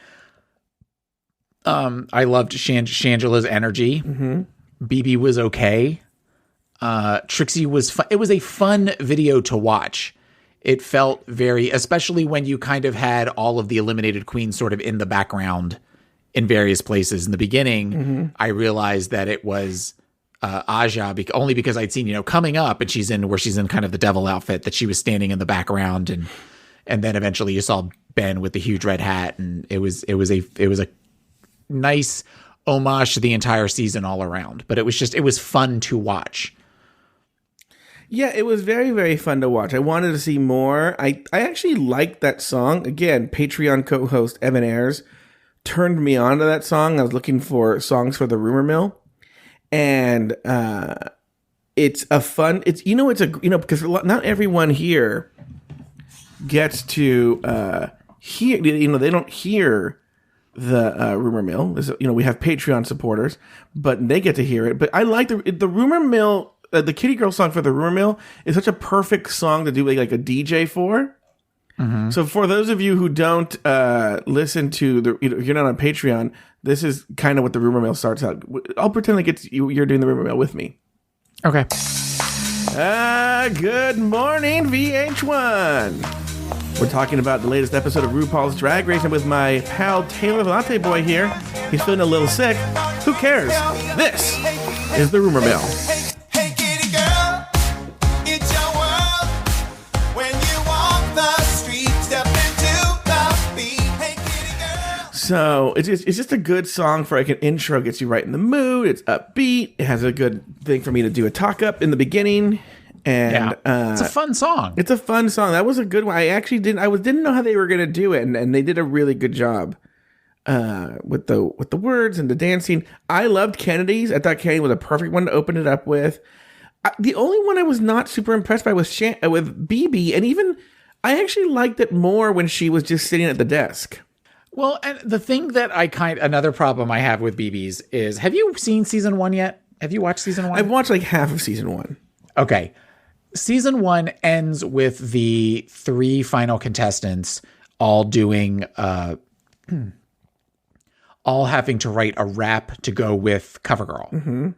I loved Shangela's energy. Mm-hmm. BB was okay. Trixie was fun. It was a fun video to watch. It felt very, especially when you kind of had all of the eliminated queens sort of in the background in various places. In the beginning, I realized that it was Aja, only because I'd seen, coming up, and she's in kind of the devil outfit, that she was standing in the background, and then eventually you saw Ben with the huge red hat, and it was a nice homage to the entire season all around. But it was fun to watch. Yeah, it was very, very fun to watch. I wanted to see more. I actually liked that song. Again, Patreon co-host Evan Ayers turned me on to that song. I was looking for songs for the Rumor Mill. And it's a fun, because not everyone here gets to hear, they don't hear the Rumor Mill. We have Patreon supporters, but they get to hear it. But I like the Rumor Mill. The Kitty Girl song for the Rumor Mill is such a perfect song to do like a DJ for. Mm-hmm. So for those of you who don't listen to if you're not on Patreon, this is kind of what the Rumor Mill starts out. I'll pretend like you're doing the Rumor Mill with me. Okay. Good morning, VH1. We're talking about the latest episode of RuPaul's Drag Race, and with my pal Taylor the Latte Boy here. He's feeling a little sick. Who cares? This is the Rumor Mill. So it's just a good song for like an intro. Gets you right in the mood. It's upbeat. It has a good thing for me to do a talk up in the beginning. And it's a fun song. It's a fun song. That was a good one. I actually didn't know how they were gonna do it, and they did a really good job with the words and the dancing. I loved Kennedy's. I thought Kennedy was a perfect one to open it up with. The only one I was not super impressed by was with BB, and even I actually liked it more when she was just sitting at the desk. Well, and the thing that another problem I have with BB's is, have you seen season 1 yet? Have you watched season 1? I've watched like half of season 1. Okay. Season 1 ends with the 3 final contestants all doing, all having to write a rap to go with CoverGirl. Mm-hmm.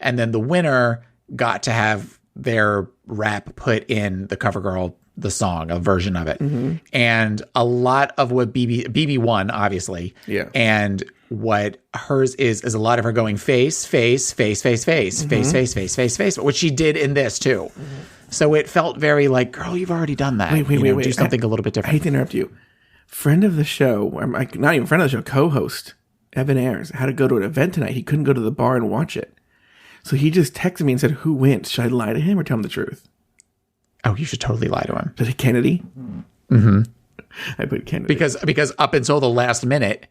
And then the winner got to have their rap put in the CoverGirl, the song, a version of it. Mm-hmm. And a lot of what BB won, obviously. Yeah. And what hers is a lot of her going face, face, face, face, face, mm-hmm. face, face, face, face, face, which she did in this too. Mm-hmm. So it felt very like, girl, you've already done that. Wait. Do something a little bit different. I hate to interrupt you. Friend of the show, not even friend of the show, co-host, Evan Ayers, had to go to an event tonight. He couldn't go to the bar and watch it. So he just texted me and said, who wins? Should I lie to him or tell him the truth? Oh, you should totally lie to him. Is it Kennedy? Mm-hmm. I put Kennedy. Because up until the last minute,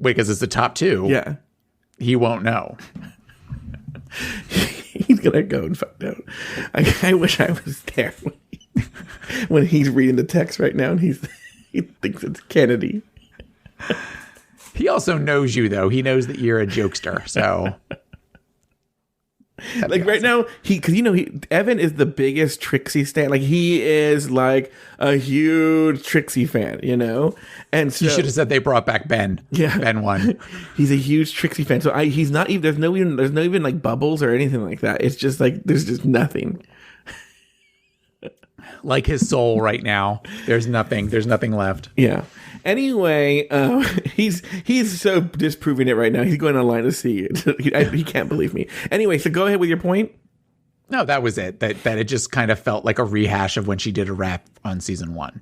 because it's the top two, yeah, he won't know. He's gonna go and find out. I wish I was there when he's reading the text right now, and he thinks it's Kennedy. He also knows you, though. He knows that you're a jokester, so. Like right now, because Evan is the biggest Trixie stan. Like he is like a huge Trixie fan, And so you should have said they brought back Ben. Yeah, Ben won. He's a huge Trixie fan. So he's not even. There's no even like bubbles or anything like that. It's just like there's just nothing. Like his soul right now. There's nothing left. Yeah. Anyway, he's so disproving it right now. He's going online to see it. He can't believe me. Anyway, so go ahead with your point. No, that was it. That it just kind of felt like a rehash of when she did a rap on season 1.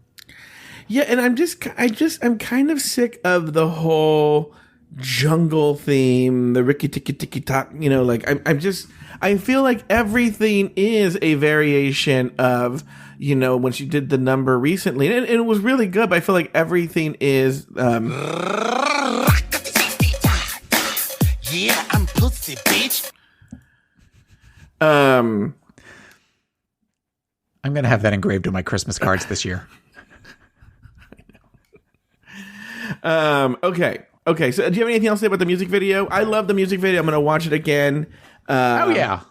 Yeah, and I'm kind of sick of the whole jungle theme, the Ricky Tiki Tiki Tock. I feel like everything is a variation of. When she did the number recently, and it was really good, but I feel like everything is. Yeah, I'm pussy, bitch. I'm gonna have that engraved on my Christmas cards this year. Okay. So, do you have anything else to say about the music video? I love the music video. I'm gonna watch it again. Oh yeah.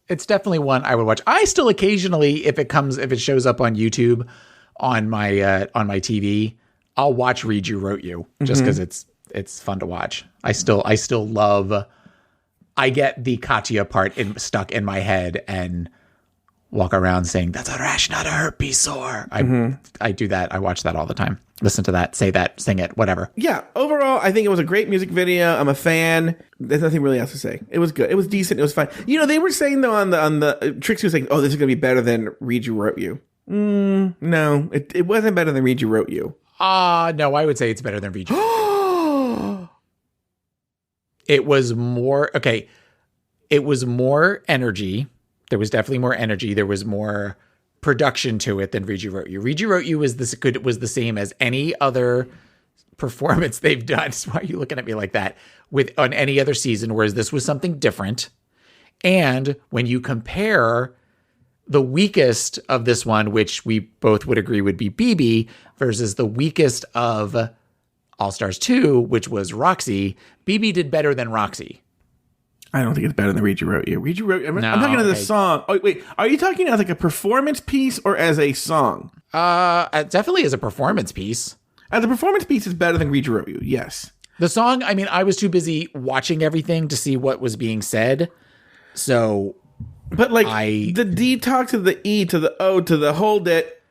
It's definitely one I would watch. I still occasionally, if it shows up on YouTube on my TV, I'll watch Read You Wrote You just because it's fun to watch. I still love. I get the Katya part stuck in my head and walk around saying that's a rash, not a herpes sore. I do that. I watch that all the time. Listen to that, say that, sing it, whatever. Yeah, overall, I think it was a great music video. I'm a fan. There's nothing really else to say. It was good. It was decent. It was fine. They were saying though on the Trixie was saying, "Oh, this is going to be better than Read You Wrote You." No, it wasn't better than Read You Wrote You. No, I would say it's better than Read You Wrote You. It was more okay. It was more energy. There was definitely more energy. There was more production to it than Read You Wrote You. Read You Wrote You was the same as any other performance they've done. Why are you looking at me like that? On any other season, whereas this was something different. And when you compare the weakest of this one, which we both would agree would be BB, versus the weakest of All Stars 2, which was Roxy, BB did better than Roxy. I don't think it's better than Read You Wrote You. Read You Wrote You. I'm talking about the song. Oh, wait. Are you talking as like a performance piece or as a song? Definitely as a performance piece. As a performance piece, it's better than Read You Wrote You. Yes. The song, I mean, I was too busy watching everything to see what was being said. So. But like the D talk to the E to the O to the hold it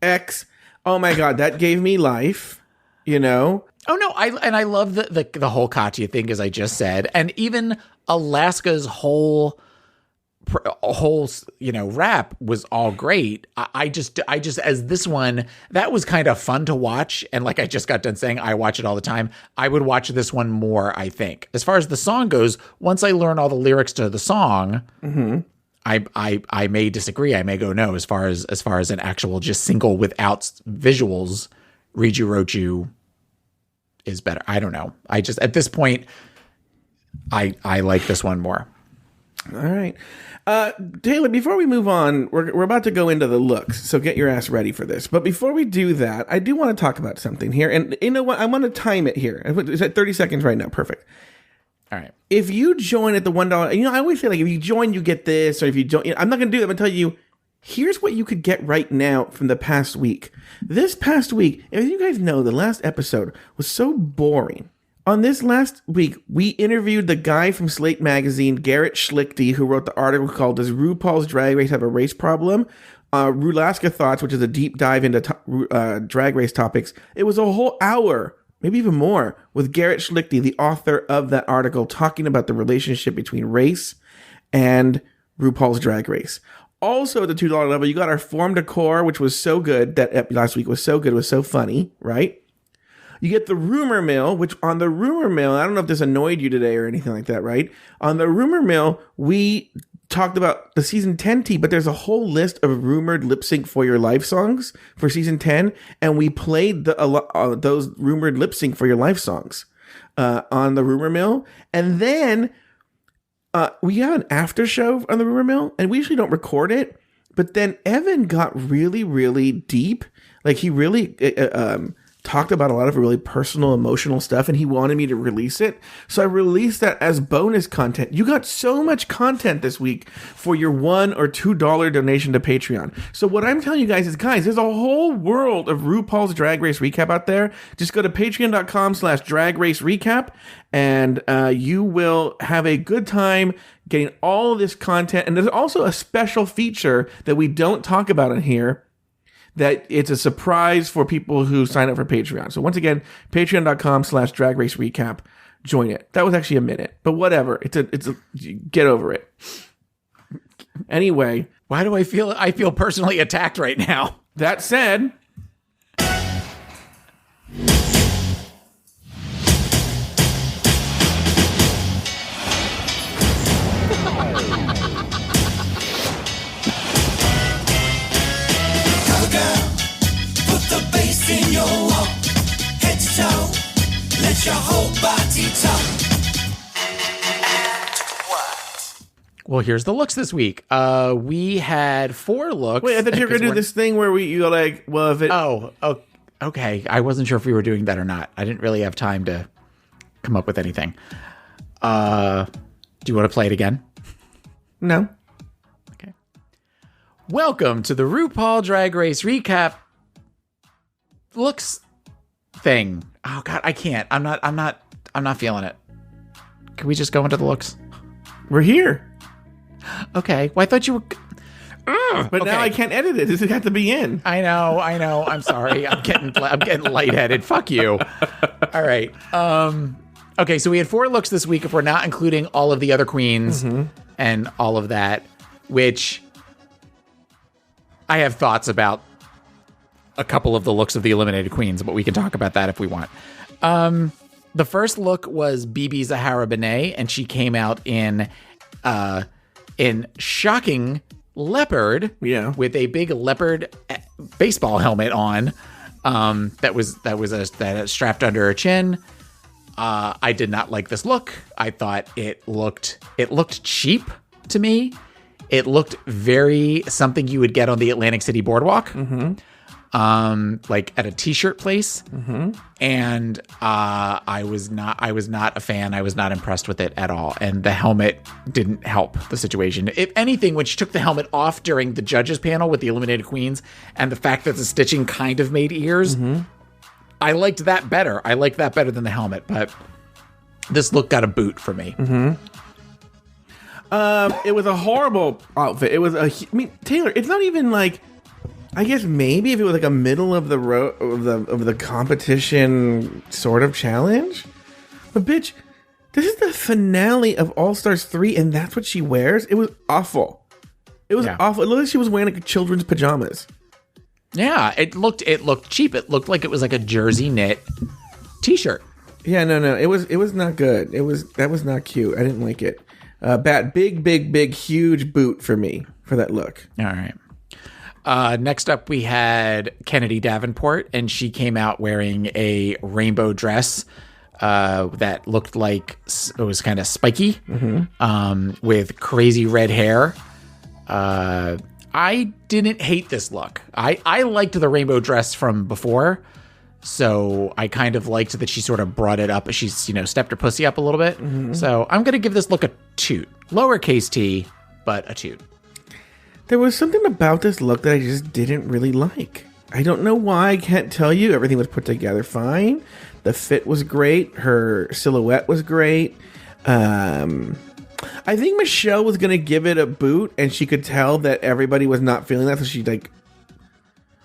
X. Oh my God, that gave me life. Oh no, I love the whole Katya thing, as I just said, and even Alaska's whole rap was all great. I just as this one, that was kind of fun to watch, and like I just got done saying, I watch it all the time. I would watch this one more. I think as far as the song goes, once I learn all the lyrics to the song, I may disagree. I may go no as far as an actual just single without visuals. Read You Wrote You is better. I don't know. I just, at this point, I like this one more. All right. Taylor, before we move on, we're about to go into the looks, so get your ass ready for this. But before we do that, I do want to talk about something here. And you know what? I want to time it here. It's at 30 seconds right now. Perfect. All right. If you join at the $1, I always say, like, if you join, you get this, or if you don't, I'm not going to do that. I'm going to tell you, here's what you could get right now from the past week. This past week, as you guys know, the last episode was so boring. On this last week, we interviewed the guy from Slate Magazine, Garrett Schlichty, who wrote the article called Does RuPaul's Drag Race Have a Race Problem? Rulaska Thoughts, which is a deep dive into drag race topics. It was a whole hour, maybe even more, with Garrett Schlichty, the author of that article, talking about the relationship between race and RuPaul's Drag Race. Also, at the $2 level, you got our form decor, which was so good. That last week was so good. It was so funny, right? You get the rumor mill, which on the rumor mill, I don't know if this annoyed you today or anything like that, right? On the rumor mill, we talked about the season 10 tea, but there's a whole list of rumored lip sync for your life songs for season 10, and we played those rumored lip sync for your life songs on the rumor mill, and then we have an after show on the rumor mill, and we usually don't record it, but then Evan got really, really deep. Like, he really talked about a lot of really personal, emotional stuff, and he wanted me to release it. So I released that as bonus content. You got so much content this week for your $1 or $2 donation to Patreon. So what I'm telling you guys is, guys, there's a whole world of RuPaul's Drag Race Recap out there. Just go to patreon.com/Drag Race Recap, and you will have a good time getting all of this content. And there's also a special feature that we don't talk about in here, that it's a surprise for people who sign up for Patreon. So once again, patreon.com/Drag Race Recap. Join it. That was actually a minute, but whatever. It's a get over it. Anyway, why do I feel personally attacked right now? That said, in your walk, head to toe, let your whole body talk. Well, here's the looks this week. We had 4 looks. Wait, I thought you were going to do this thing where you go like, well, if it... Oh, okay. I wasn't sure if we were doing that or not. I didn't really have time to come up with anything. Do you want to play it again? No. Okay. Welcome to the RuPaul Drag Race Recap looks thing. Oh God, I can't. I'm not feeling it. Can we just go into the looks? We're here. Okay. Well, I thought you were. But okay. Now I can't edit it. Does it have to be in? I know. I'm sorry. I'm getting lightheaded. Fuck you. All right. Okay. So we had 4 looks this week. If we're not including all of the other queens and all of that, which I have thoughts about. A couple of the looks of the eliminated queens, but we can talk about that if we want. The first look was BB Zahara Benet, and she came out in shocking leopard, with a big leopard baseball helmet on, that was strapped under her chin. I did not like this look. I thought it looked cheap to me. It looked very something you would get on the Atlantic City Boardwalk. Like at a t-shirt place. And I was not a fan. I was not impressed with it at all. And the helmet didn't help the situation. If anything, when she took the helmet off during the judges panel with the eliminated queens, and the fact that the stitching kind of made ears, I liked that better. I liked that better than the helmet, but this look got a boot for me. It was a horrible outfit. It was Taylor, it's not even like, I guess maybe if it was like a middle of the of the competition sort of challenge. But bitch, this is the finale of All Stars 3 and that's what she wears? It was awful. It was awful. It looked like she was wearing like children's pajamas. Yeah, it looked cheap. It looked like it was like a jersey knit t-shirt. Yeah, no. It was not good. That was not cute. I didn't like it. Big, huge boot for me for that look. All right. Next up, we had Kennedy Davenport, and she came out wearing a rainbow dress that looked like it was kind of spiky, with crazy red hair. I didn't hate this look. I liked the rainbow dress from before, so I kind of liked that she sort of brought it up. She's, stepped her pussy up a little bit. So I'm going to give this look a toot. Lowercase t, but a toot. There was something about this look that I just didn't really like. I don't know why. I can't tell you. Everything was put together fine. The fit was great. Her silhouette was great. I think Michelle was going to give it a boot, and she could tell that everybody was not feeling that, so she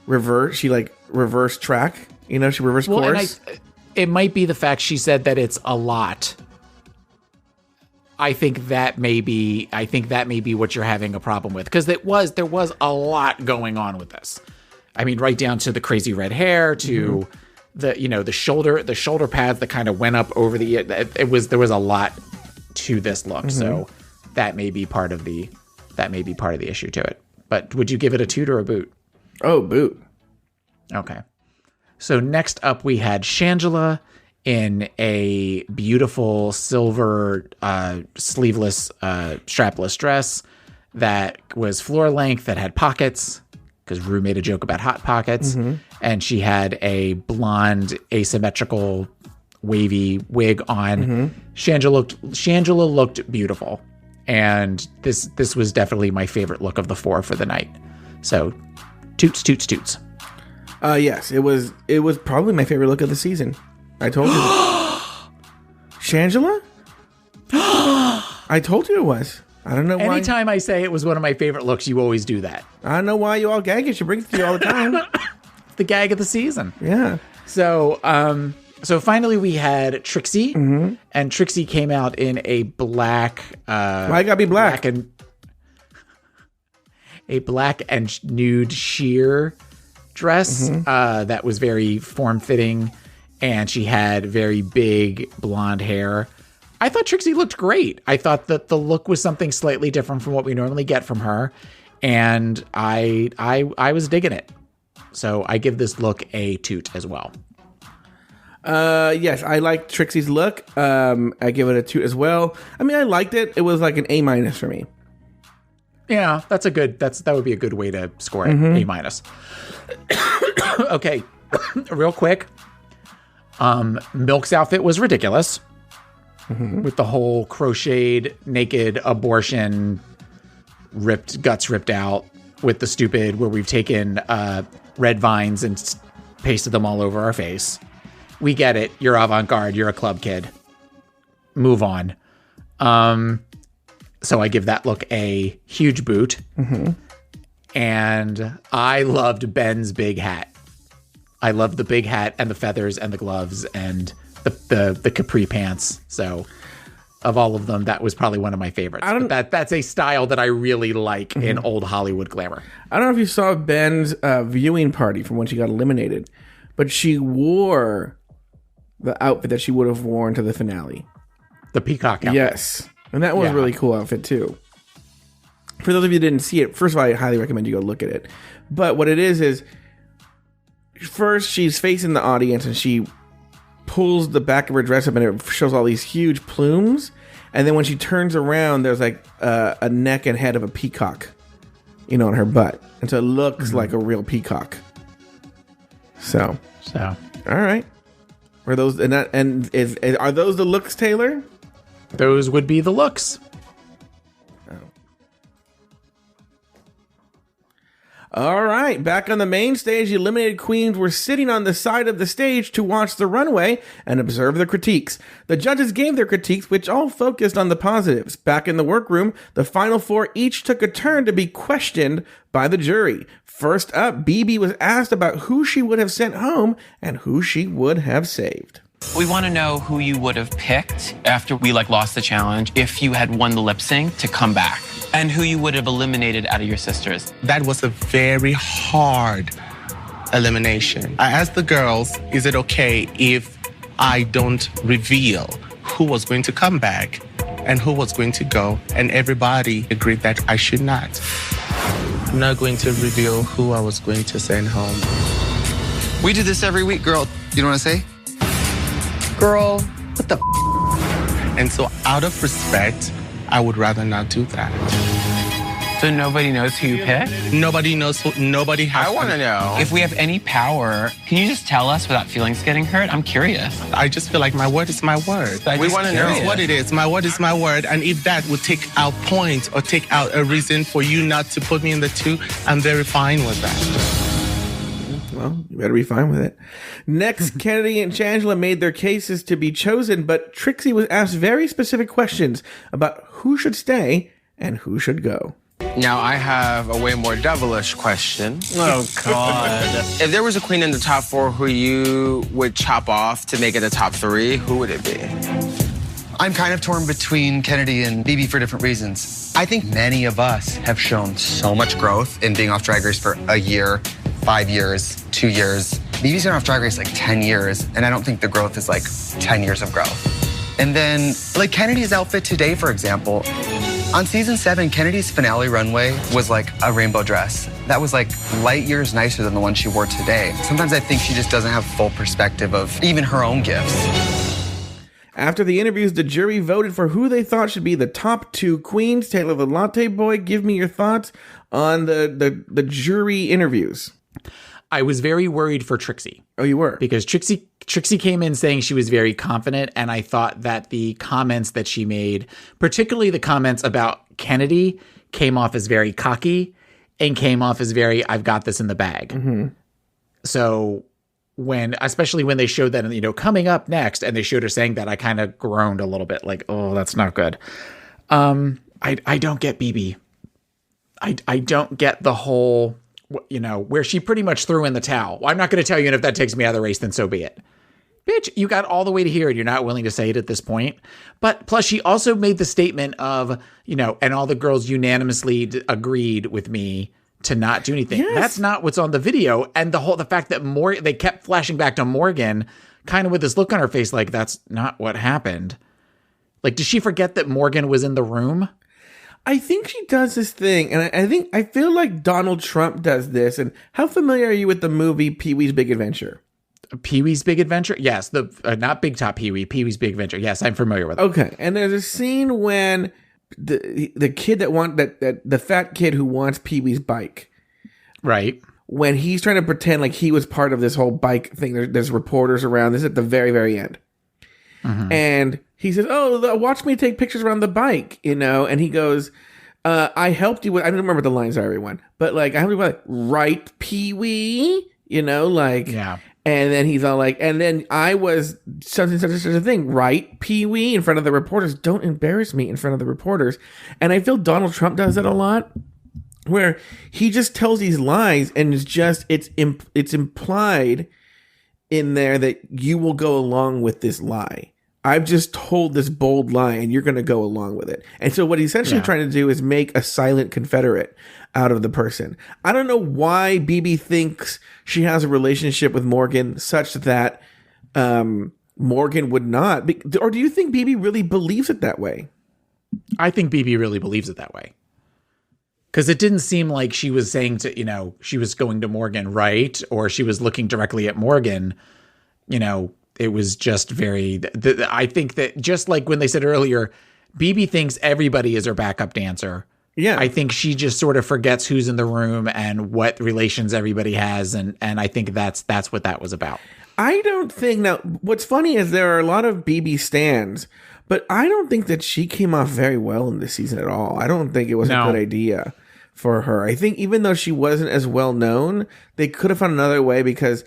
reversed track. She reversed course. And it might be the fact she said that it's a lot. I think that may be what you're having a problem with, because there was a lot going on with this. I mean, right down to the crazy red hair, to the shoulder pads that kind of went up over there was a lot to this look. So that may be part of the that may be part of the issue to it. But would you give it a toot or a boot? Oh, boot. Okay. So next up, we had Shangela in a beautiful silver sleeveless strapless dress that was floor length, that had pockets, because Rue made a joke about hot pockets. And she had a blonde, asymmetrical, wavy wig on. Shangela looked beautiful. And this was definitely my favorite look of the 4 for the night. So toots, toots, toots. Yes, it was probably my favorite look of the season. I told you. Shangela? I told you it was. I don't know why. Anytime I say it was one of my favorite looks, you always do that. I don't know why you all gag it. She brings it to you all the time. The gag of the season. Yeah. So finally we had Trixie, and Trixie came out in a black. Why gotta be black? A black and nude sheer dress that was very form-fitting, and she had very big blonde hair. I thought Trixie looked great. I thought that the look was something slightly different from what we normally get from her, and I was digging it. So I give this look a toot as well. Yes, I liked Trixie's look. I give it a toot as well. I mean, I liked it. It was like an A- for me. Yeah, that would be a good way to score it. A-. Okay, real quick. Milk's outfit was ridiculous. With the whole crocheted, naked, abortion, guts ripped out, with the stupid where we've taken red vines and pasted them all over our face. We get it. You're avant-garde. You're a club kid. Move on. So I give that look a huge boot. And I loved Ben's big hat. I loved the big hat and the feathers and the gloves and the capri pants. So of all of them, that was probably one of my favorites. But that's a style that I really like in old Hollywood glamour. I don't know if you saw Ben's viewing party from when she got eliminated, but she wore the outfit that she would have worn to the finale. The peacock outfit. Yes. And that was a really cool outfit too. For those of you who didn't see it, first of all, I highly recommend you go look at it. But what it is first she's facing the audience and she pulls the back of her dress up and it shows all these huge plumes. And then when she turns around, there's like a neck and head of a peacock, on her butt. And so it looks like a real peacock. So, all right. Are those are those the looks, Taylor? Those would be the looks. All right, back on the main stage, the eliminated queens were sitting on the side of the stage to watch the runway and observe the critiques. The judges gave their critiques, which all focused on the positives. Back in the workroom, the final 4 each took a turn to be questioned by the jury. First up, BB was asked about who she would have sent home and who she would have saved. We want to know who you would have picked after we lost the challenge if you had won the lip sync to come back, and who you would have eliminated out of your sisters. That was a very hard elimination. I asked the girls, is it okay if I don't reveal who was going to come back and who was going to go? And everybody agreed that I should not. I'm not going to reveal who I was going to send home. We do this every week, girl. You know what I say? Girl, what the And so out of respect, I would rather not do that. So nobody knows who you picked? Nobody knows who, nobody has. I want to know. If we have any power, can you just tell us without feelings getting hurt? I'm curious. I just feel like my word is my word. We want to know. That's what it is. My word is my word. And if that would take out points or take out a reason for you not to put me in the 2, I'm very fine with that. Well, you better be fine with it. Next, Kennedy and Shangela made their cases to be chosen, but Trixie was asked very specific questions about who should stay and who should go. Now, I have a way more devilish question. Oh, God. If there was a queen in the top 4 who you would chop off to make it a top 3, who would it be? I'm kind of torn between Kennedy and BB for different reasons. I think many of us have shown so much growth in being off Drag Race for a year, 5 years, 2 years. BB's been off Drag Race 10 years, and I don't think the growth is 10 years of growth. And then, Kennedy's outfit today, for example, On season 7, Kennedy's finale runway was like a rainbow dress. That was like light years nicer than the one she wore today. Sometimes I think she just doesn't have full perspective of even her own gifts. After the interviews, the jury voted for who they thought should be the top 2 queens. Taylor the Latte Boy, give me your thoughts on the jury interviews. I was very worried for Trixie. Oh, you were? Because Trixie came in saying she was very confident, and I thought that the comments that she made, particularly the comments about Kennedy, came off as very cocky and came off as very, I've got this in the bag. Mm-hmm. So especially when they showed that, coming up next, and they showed her saying that, I kind of groaned a little bit like, oh, that's not good. I don't get BB. I don't get the whole, where she pretty much threw in the towel. Well, I'm not going to tell you, and if that takes me out of the race, then so be it. Bitch, you got all the way to here and you're not willing to say it at this point. But plus she also made the statement of, and all the girls unanimously agreed with me to not do anything. Yes. That's not what's on the video. And the fact that they kept flashing back to Morgan kind of with this look on her face like that's not what happened. Like, did she forget that Morgan was in the room? I think she does this thing, and I feel like Donald Trump does this. And how familiar are you with the movie Pee-wee's Big Adventure? Pee-wee's Big Adventure? Yes, not Big Top Pee-wee, Pee-wee's Big Adventure. Yes, I'm familiar with it. Okay, and there's a scene when the kid the fat kid who wants Pee-wee's bike, right? When he's trying to pretend like he was part of this whole bike thing. There's reporters around. This is at the very, very end, and he says, "Oh, watch me take pictures around the bike," and he goes, "I helped you with." I don't remember what the lines are, everyone, but like I helped you with, right, Pee-wee, yeah. And then he's all like, and then I was such a thing, right, Pee-wee, in front of the reporters. Don't embarrass me in front of the reporters. And I feel Donald Trump does that a lot, where he just tells these lies, and it's implied in there that you will go along with this lie. I've just told this bold lie, and you're going to go along with it. And so what he's essentially trying to do is make a silent Confederate out of the person. I don't know why BB thinks she has a relationship with Morgan such that Morgan would not. Or do you think BB really believes it that way? I think BB really believes it that way. Because it didn't seem like she was saying to, she was going to Morgan, right? Or she was looking directly at Morgan. It was just very, I think that just like when they said earlier, BB thinks everybody is her backup dancer. Yeah. I think she just sort of forgets who's in the room and what relations everybody has. And I think that's what that was about. I don't think, now, what's funny is there are a lot of BB stans, but I don't think that she came off very well in this season at all. I don't think it was a good idea for her. I think even though she wasn't as well known, they could have found another way, because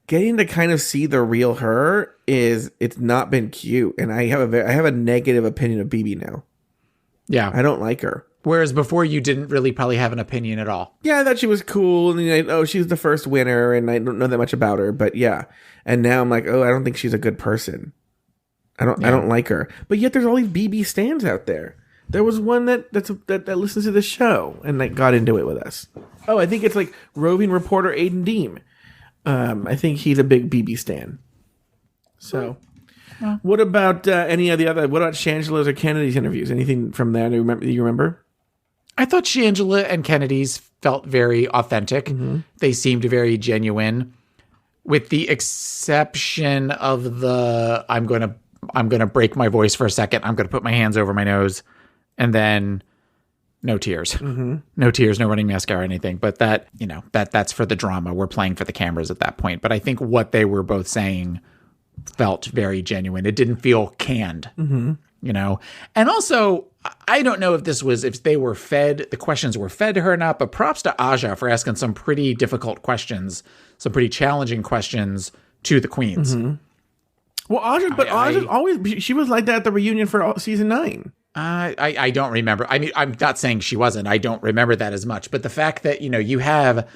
getting to kind of see the real her it's not been cute. And I have a negative opinion of BB now. Yeah. I don't like her. Whereas before you didn't really probably have an opinion at all. Yeah, I thought she was cool. And she's the first winner, and I don't know that much about her. But yeah. And now I'm like, I don't think she's a good person. I don't like her. But yet there's all these BB stans out there. There was one that listens to the show and that got into it with us. Oh, I think it's like roving reporter Aiden Deem. I think he's a big BB stan. So, what about any of the other? What about Shangela's or Kennedy's interviews? Anything from there? Do you remember? I thought Shangela and Kennedy's felt very authentic. Mm-hmm. They seemed very genuine, with the exception of the I'm gonna break my voice for a second. I'm gonna put my hands over my nose, and then no tears. Mm-hmm. No tears, no running mascara or anything. But that's for the drama. We're playing for the cameras at that point. But I think what they were both saying felt very genuine. It didn't feel canned, And also, I don't know if they were fed, the questions were fed to her or not, but props to Aja for asking some pretty difficult questions, some pretty challenging questions to the queens. Mm-hmm. Well, Aja always, she was like that at the reunion for season 9. I don't remember. I mean, I'm not saying she wasn't. I don't remember that as much. But the fact that, you have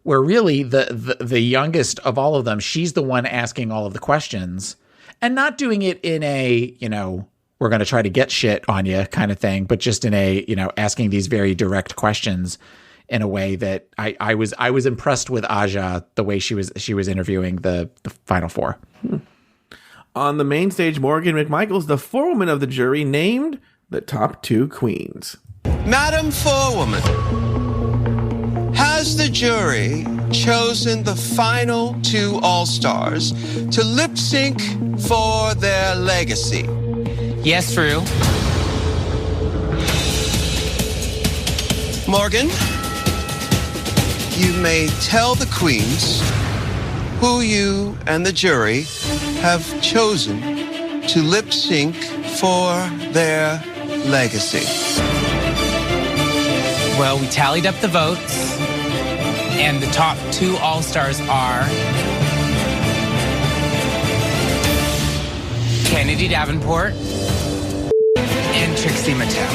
where really the youngest of all of them, she's the one asking all of the questions and not doing it in a, we're going to try to get shit on you kind of thing, but just in a, asking these very direct questions in a way that I was impressed with Aja, the way she was interviewing the final four. On the main stage, Morgan McMichaels, the forewoman of the jury, named the top 2 queens. Madam Forewoman, has the jury chosen the final 2 All-Stars to lip sync for their legacy? Yes, Rue. Morgan, you may tell the queens who you and the jury have chosen to lip sync for their legacy. Well, we tallied up the votes, and the top 2 All-Stars are Kennedy Davenport and Trixie Mattel.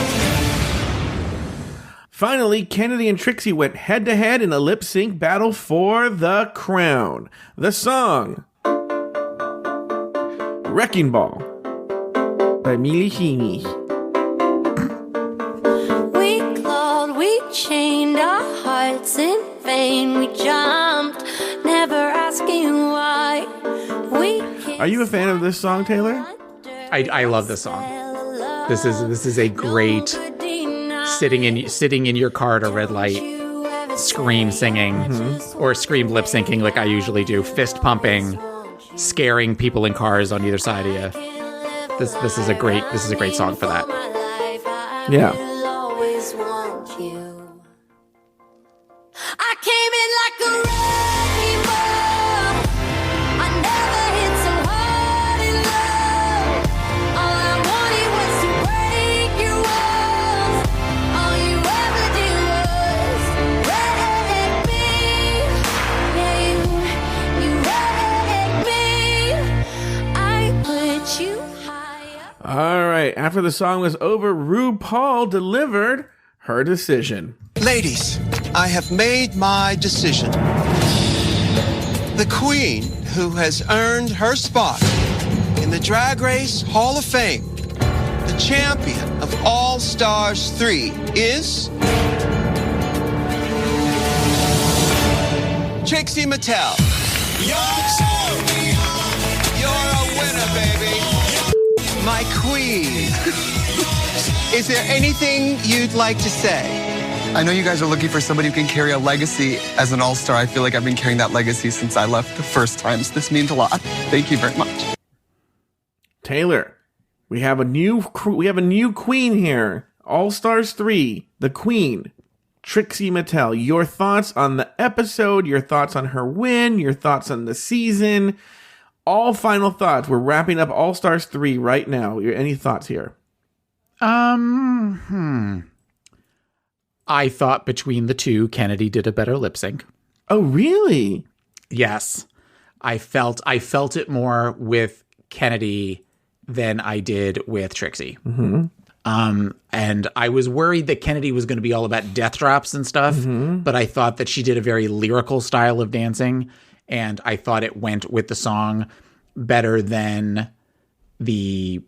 Finally, Kennedy and Trixie went head-to-head in a lip-sync battle for the crown. The song, Wrecking Ball by Mili Hini. We clawed, we chained our hearts in vain. We jumped, never asking why. Are you a fan of this song, Taylor? I love this song. This is a great sitting in your car at a red light, scream singing, or scream lip syncing like I usually do, fist pumping, scaring people in cars on either side of you. This is a great song for that. Yeah. I came in like a wrecking ball. I never hit so hard in love. All I wanted was to break your walls. All you ever did was wreck me. Yeah, you wrecked me. I put you high up. All right. After the song was over, RuPaul delivered her decision. Ladies, I have made my decision. The queen who has earned her spot in the Drag Race Hall of Fame, the champion of All Stars 3, is Trixie Mattel. You're a winner, baby. My queen. Is there anything you'd like to say? I know you guys are looking for somebody who can carry a legacy as an all-star. I feel like I've been carrying that legacy since I left the first time, so this means a lot. Thank you very much. Taylor, we have a new queen here. All Stars 3, the queen, Trixie Mattel. Your thoughts on the episode, your thoughts on her win, your thoughts on the season, all final thoughts. We're wrapping up All Stars 3 right now. Any thoughts here? I thought between the two, Kennedy did a better lip sync. Oh, really? Yes. I felt it more with Kennedy than I did with Trixie. Mm-hmm. And I was worried that Kennedy was going to be all about death drops and stuff, but I thought that she did a very lyrical style of dancing, and I thought it went with the song better than the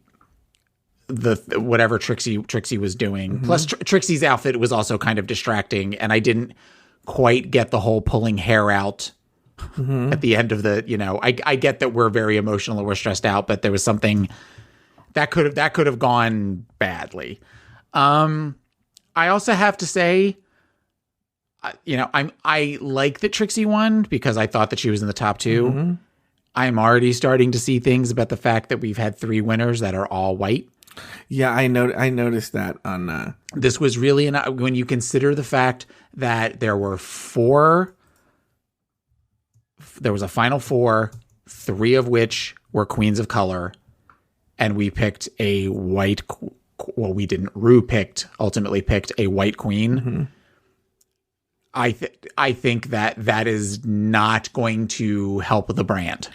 whatever Trixie was doing. Mm-hmm. Plus, Trixie's outfit was also kind of distracting, and I didn't quite get the whole pulling hair out at the end of the. I get that we're very emotional and we're stressed out, but there was something that could have gone badly. I also have to say, I like that Trixie won because I thought that she was in the top 2. Mm-hmm. I'm already starting to see things about the fact that we've had 3 winners that are all white. Yeah, I noticed that on. This was really when you consider the fact that there were 4. There was a final 4, 3 of which were queens of color, and we picked a white. Well, we didn't. Rue ultimately picked a white queen. Mm-hmm. I think that is not going to help the brand.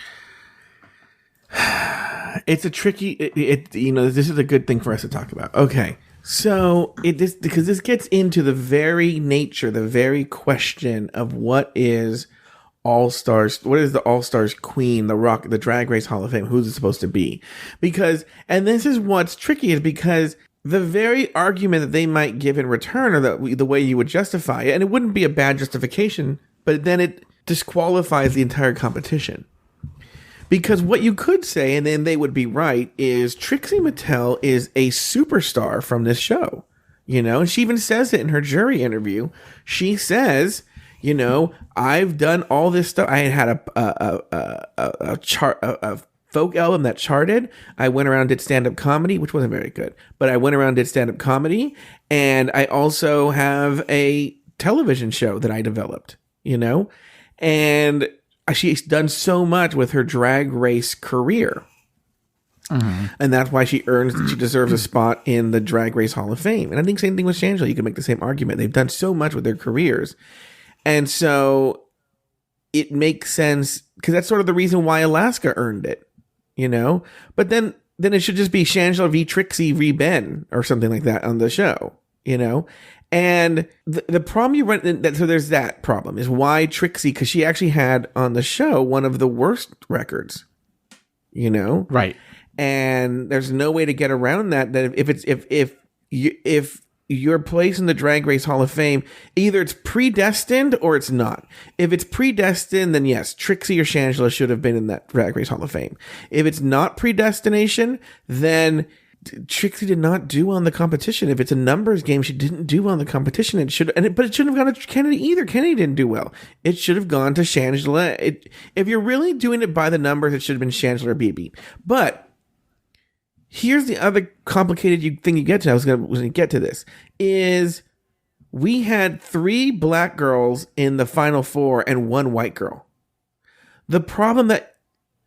It's a tricky. This is a good thing for us to talk about. Okay, so because this gets into the very nature, the very question of what is All Stars. What is the All Stars queen? The Drag Race Hall of Fame. Who's it supposed to be? And this is what's tricky is because the very argument that they might give in return, or the way you would justify it, and it wouldn't be a bad justification, but then it disqualifies the entire competition. Because what you could say, and then they would be right, is Trixie Mattel is a superstar from this show. You know, and she even says it in her jury interview. She says, you know, I've done all this stuff. I had a folk album that charted. I went around and did stand-up comedy, which wasn't very good, but I went around and did stand-up comedy, and I also have a television show that I developed, you know, and she's done so much with her drag race career. And that's why she deserves a spot in the Drag Race Hall of Fame. And I think same thing with Shangela. You can make the same argument. They've done so much with their careers. And so it makes sense because that's sort of the reason why Alaska earned it, you know? But then it should just be Shangela v. Trixie v. Ben or something like that on the show, you know? And the problem you run, so there's that problem is why Trixie, because she actually had on the show one of the worst records, you know? Right. And there's no way to get around that. That if your place in the Drag Race Hall of Fame, either it's predestined or it's not. If it's predestined, then yes, Trixie or Shangela should have been in that Drag Race Hall of Fame. If it's not predestination, then Trixie did not do well in the competition. If it's a numbers game, she didn't do well in the competition. But it shouldn't have gone to Kennedy either. Kennedy didn't do well. It should have gone to Shangela. If you're really doing it by the numbers, it should have been Shangela or BB. But here's the other complicated thing you get to. I was going to get to this. Is we had 3 black girls in the final 4 and 1 white girl. The problem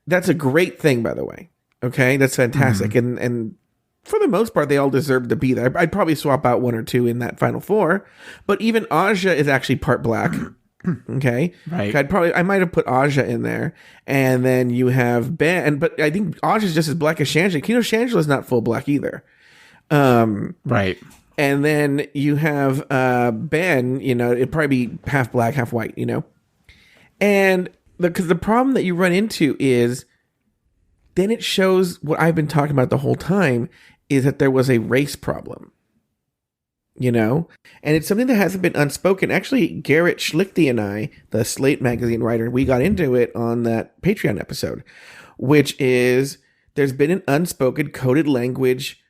that's a great thing, by the way. Okay, that's fantastic, and for the most part, they all deserve to be there. I'd probably swap out 1 or 2 in that final 4, but even Aja is actually part black. Okay, right. I might have put Aja in there, and then you have Ben, but I think Aja is just as black as Shangela. You know, Shangela is not full black either. Right. And then you have Ben. You know, it'd probably be half black, half white. You know, and because the problem that you run into is, then it shows what I've been talking about the whole time is that there was a race problem. You know, and it's something that hasn't been unspoken. Actually, Garrett Schlichty and I, the Slate magazine writer, we got into it on that Patreon episode, which is there's been an unspoken coded language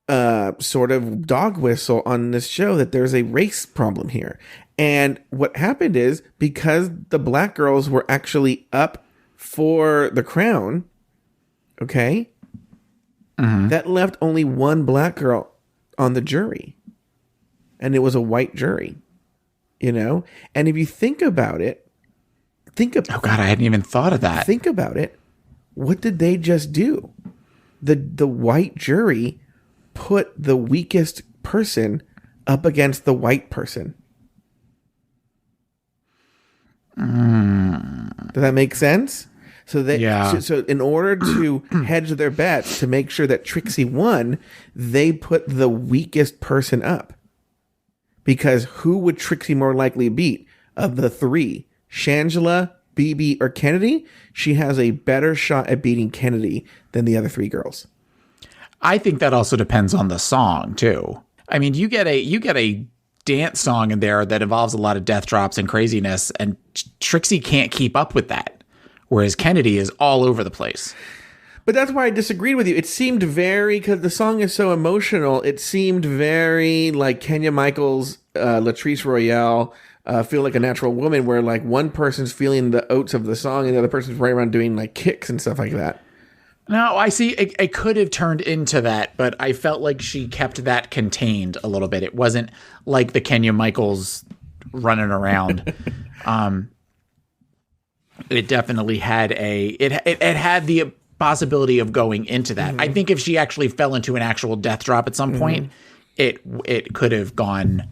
sort of dog whistle on this show that there's a race problem here. And what happened is because the black girls were actually up for the crown, okay, that left only 1 black girl on the jury, and it was a white jury, you know. And if you think about it, oh god, I hadn't even thought of that. Think about it. What did they just do? The white jury put the weakest person up against the white person. Does that make sense? So that so in order to hedge their bets to make sure that Trixie won, they put the weakest person up. Because who would Trixie more likely beat of the 3? Shangela, BB, or Kennedy? She has a better shot at beating Kennedy than the other 3 girls. I think that also depends on the song too. I mean, you get a dance song in there that involves a lot of death drops and craziness, and Trixie can't keep up with that. Whereas Kennedy is all over the place. But that's why I disagreed with you. It seemed because the song is so emotional, it seemed very like Kenya Michaels, Latrice Royale, Feel Like a Natural Woman, where like one person's feeling the oats of the song and the other person's right around doing like kicks and stuff like that. No, I see. It could have turned into that, but I felt like she kept that contained a little bit. It wasn't like the Kenya Michaels running around. It definitely had it had the possibility of going into that. I think if she actually fell into an actual death drop at some point, it could have gone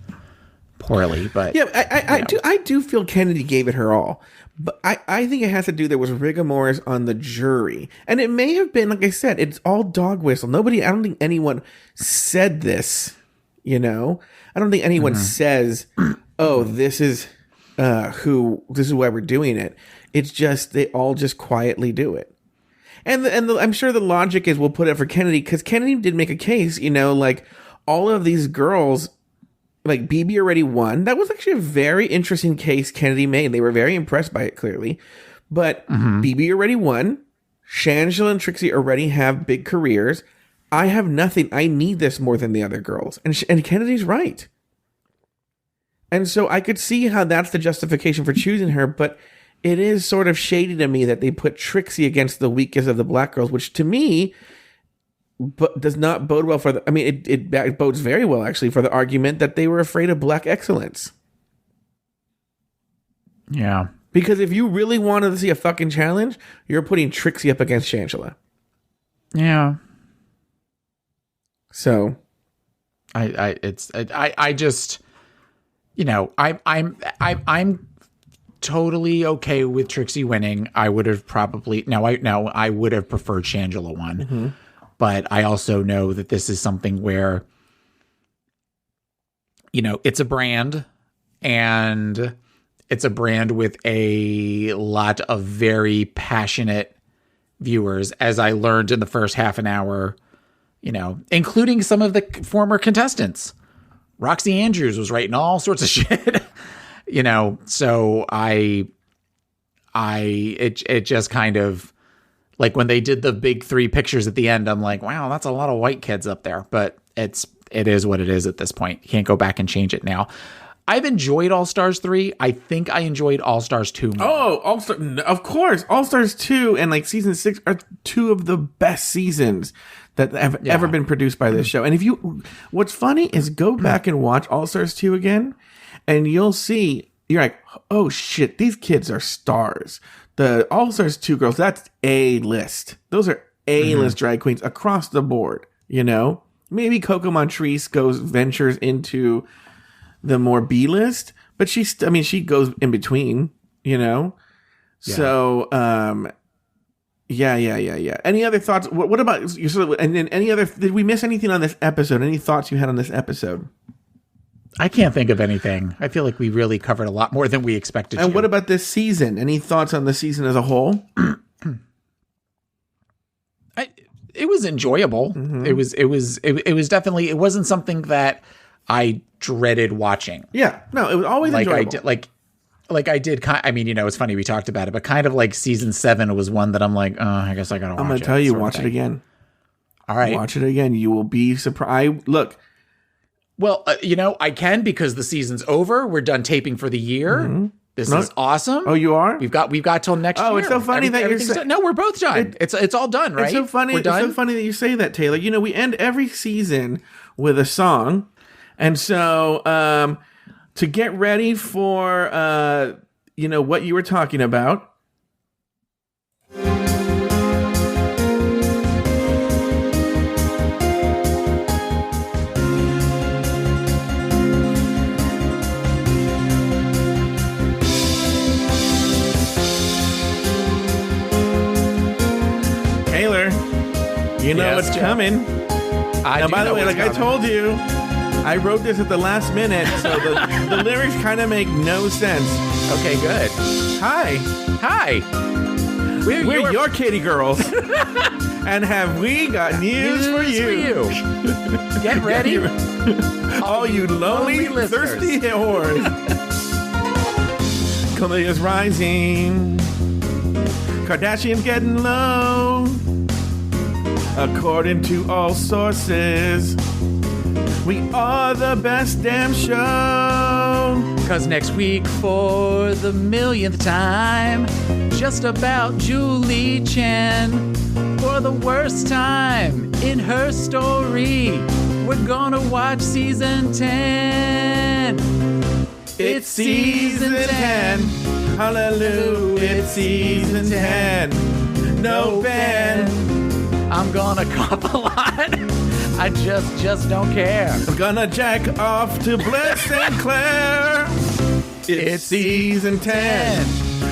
poorly. But yeah, I do feel Kennedy gave it her all. But I think it has to do, there was rigor mortis on the jury. And it may have been, like I said, it's all dog whistle. I don't think anyone said this, you know? I don't think anyone says, oh, this is why we're doing it. It's just, they all just quietly do it. And I'm sure the logic is we'll put it for Kennedy, because Kennedy did make a case, you know, like all of these girls, like BB already won. That was actually a very interesting case Kennedy made. They were very impressed by it, clearly. But BB already won. Shangela and Trixie already have big careers. I have nothing. I need this more than the other girls. And Kennedy's right. And so I could see how that's the justification for choosing her, but it is sort of shady to me that they put Trixie against the weakest of the black girls, which to me does not bode well for it bodes very well, actually, for the argument that they were afraid of black excellence. Yeah. Because if you really wanted to see a fucking challenge, you're putting Trixie up against Shangela. Yeah. So, I just, I'm totally okay with Trixie winning. I would have probably I would have preferred Shangela won, mm-hmm. but I also know that this is something where, it's a brand, and it's a brand with a lot of very passionate viewers, as I learned in the first half an hour, including some of the former contestants. Roxy Andrews was writing all sorts of shit, so it just kind of, like, when they did the big 3 pictures at the end, I'm like, wow, that's a lot of white kids up there, but it is what it is at this point. You can't go back and change it now. I've enjoyed All Stars 3. I think I enjoyed All Stars 2 more. Oh, of course. All Stars 2 and like season 6 are 2 of the best seasons that have ever been produced by this show. And what's funny is go back and watch All Stars 2 again, and you'll see, you're like, oh shit, these kids are stars. The All Stars 2 girls, that's A-list. Those are A-list drag queens across the board, Maybe Coco Montrese ventures into the more B-list, but she goes in between, Yeah. So, yeah. Any other thoughts? What about, and then did we miss anything on this episode? Any thoughts you had on this episode? I can't think of anything. I feel like we really covered a lot more than we expected to. And what about this season? Any thoughts on the season as a whole? It was enjoyable. Mm-hmm. It was definitely, it wasn't something that I dreaded watching. Yeah, no, it was always enjoyable. I did. It's funny we talked about it, but kind of like season 7 was one that I'm like, oh, I guess I gotta watch it. I'm gonna tell you, watch it again. All right, watch it again. You will be surprised. Look, well, I can, because the season's over. We're done taping for the year. Mm-hmm. This is awesome. Oh, you are? We've got till next year. Oh, it's so funny that you're saying. No, we're both done. It's all done, right? It's so funny. It's so funny that you say that, Taylor. We end every season with a song. And so, to get ready for, what you were talking about. Taylor, you know what's coming. Now, by the way, like I told you, I wrote this at the last minute, so the lyrics kind of make no sense. Okay, good. Hi. We're your kitty girls. And have we got news for you? Get ready. All you lonely thirsty whores. Chamelea's rising. Kardashian's getting low. According to all sources, we are the best damn show. 'Cause next week, for the millionth time, just about Julie Chen. For the worst time in her story, we're gonna watch season 10. It's season 10. Hallelujah, it's season 10. No Ben. I'm gonna cough a lot. I just don't care. I'm gonna jack off to Bliss and Claire. It's season 10.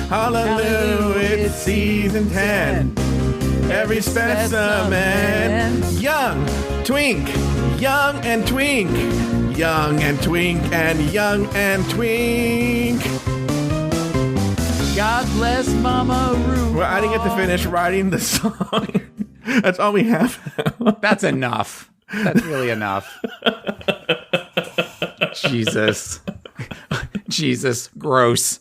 Hallelujah, it's season 10. Every specimen. Young, twink, young and twink. Young and twink and young and twink. God bless Mama RuPaul. Well, I didn't get to finish writing the song. That's all we have now. That's enough. That's really enough. Jesus. Jesus. Gross.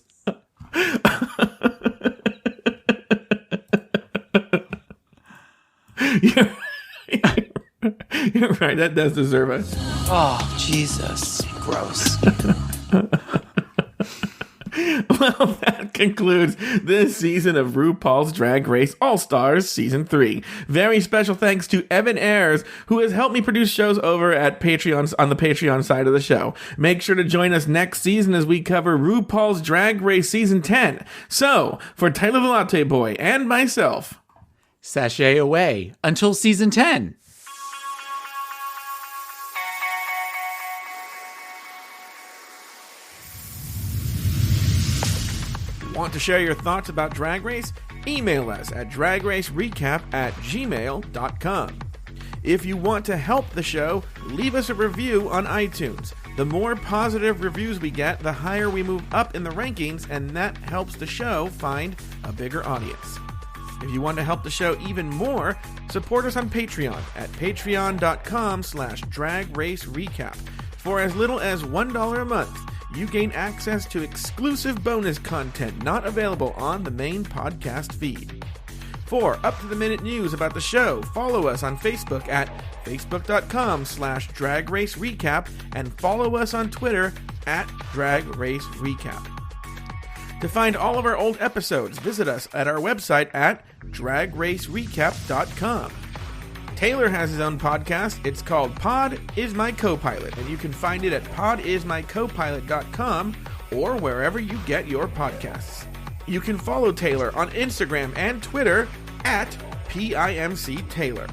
Right, that does deserve it. Oh, Jesus. Gross. Well, that concludes this season of RuPaul's Drag Race All-Stars Season 3. Very special thanks to Evan Ayers, who has helped me produce shows over at Patreon, on the Patreon side of the show. Make sure to join us next season as we cover RuPaul's Drag Race Season 10. So, for Taylor the Latte Boy and myself, sashay away until Season 10. Want to share your thoughts about Drag Race? Email us at dragracerecap@gmail.com. If you want to help the show, leave us a review on iTunes. The more positive reviews we get, the higher we move up in the rankings, and that helps the show find a bigger audience. If you want to help the show even more, support us on Patreon at patreon.com/dragracerecap. For as little as $1 a month, you gain access to exclusive bonus content not available on the main podcast feed. For up-to-the-minute news about the show, follow us on Facebook at facebook.com/dragracerecap and follow us on Twitter at dragracerecap. To find all of our old episodes, visit us at our website at dragracerecap.com. Taylor has his own podcast. It's called Pod Is My Co-Pilot, and you can find it at podismycopilot.com or wherever you get your podcasts. You can follow Taylor on Instagram and Twitter at PIMCTaylor.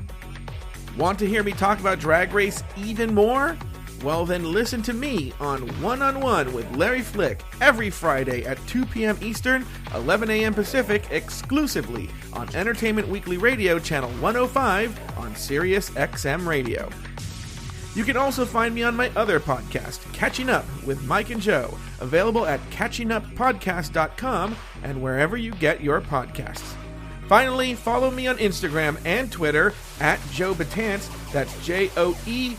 Want to hear me talk about Drag Race even more? Well, then listen to me on One-on-One with Larry Flick every Friday at 2 p.m. Eastern, 11 a.m. Pacific, exclusively on Entertainment Weekly Radio, Channel 105 on Sirius XM Radio. You can also find me on my other podcast, Catching Up with Mike and Joe, available at catchinguppodcast.com and wherever you get your podcasts. Finally, follow me on Instagram and Twitter at Joe Betance, that's JoeBetance.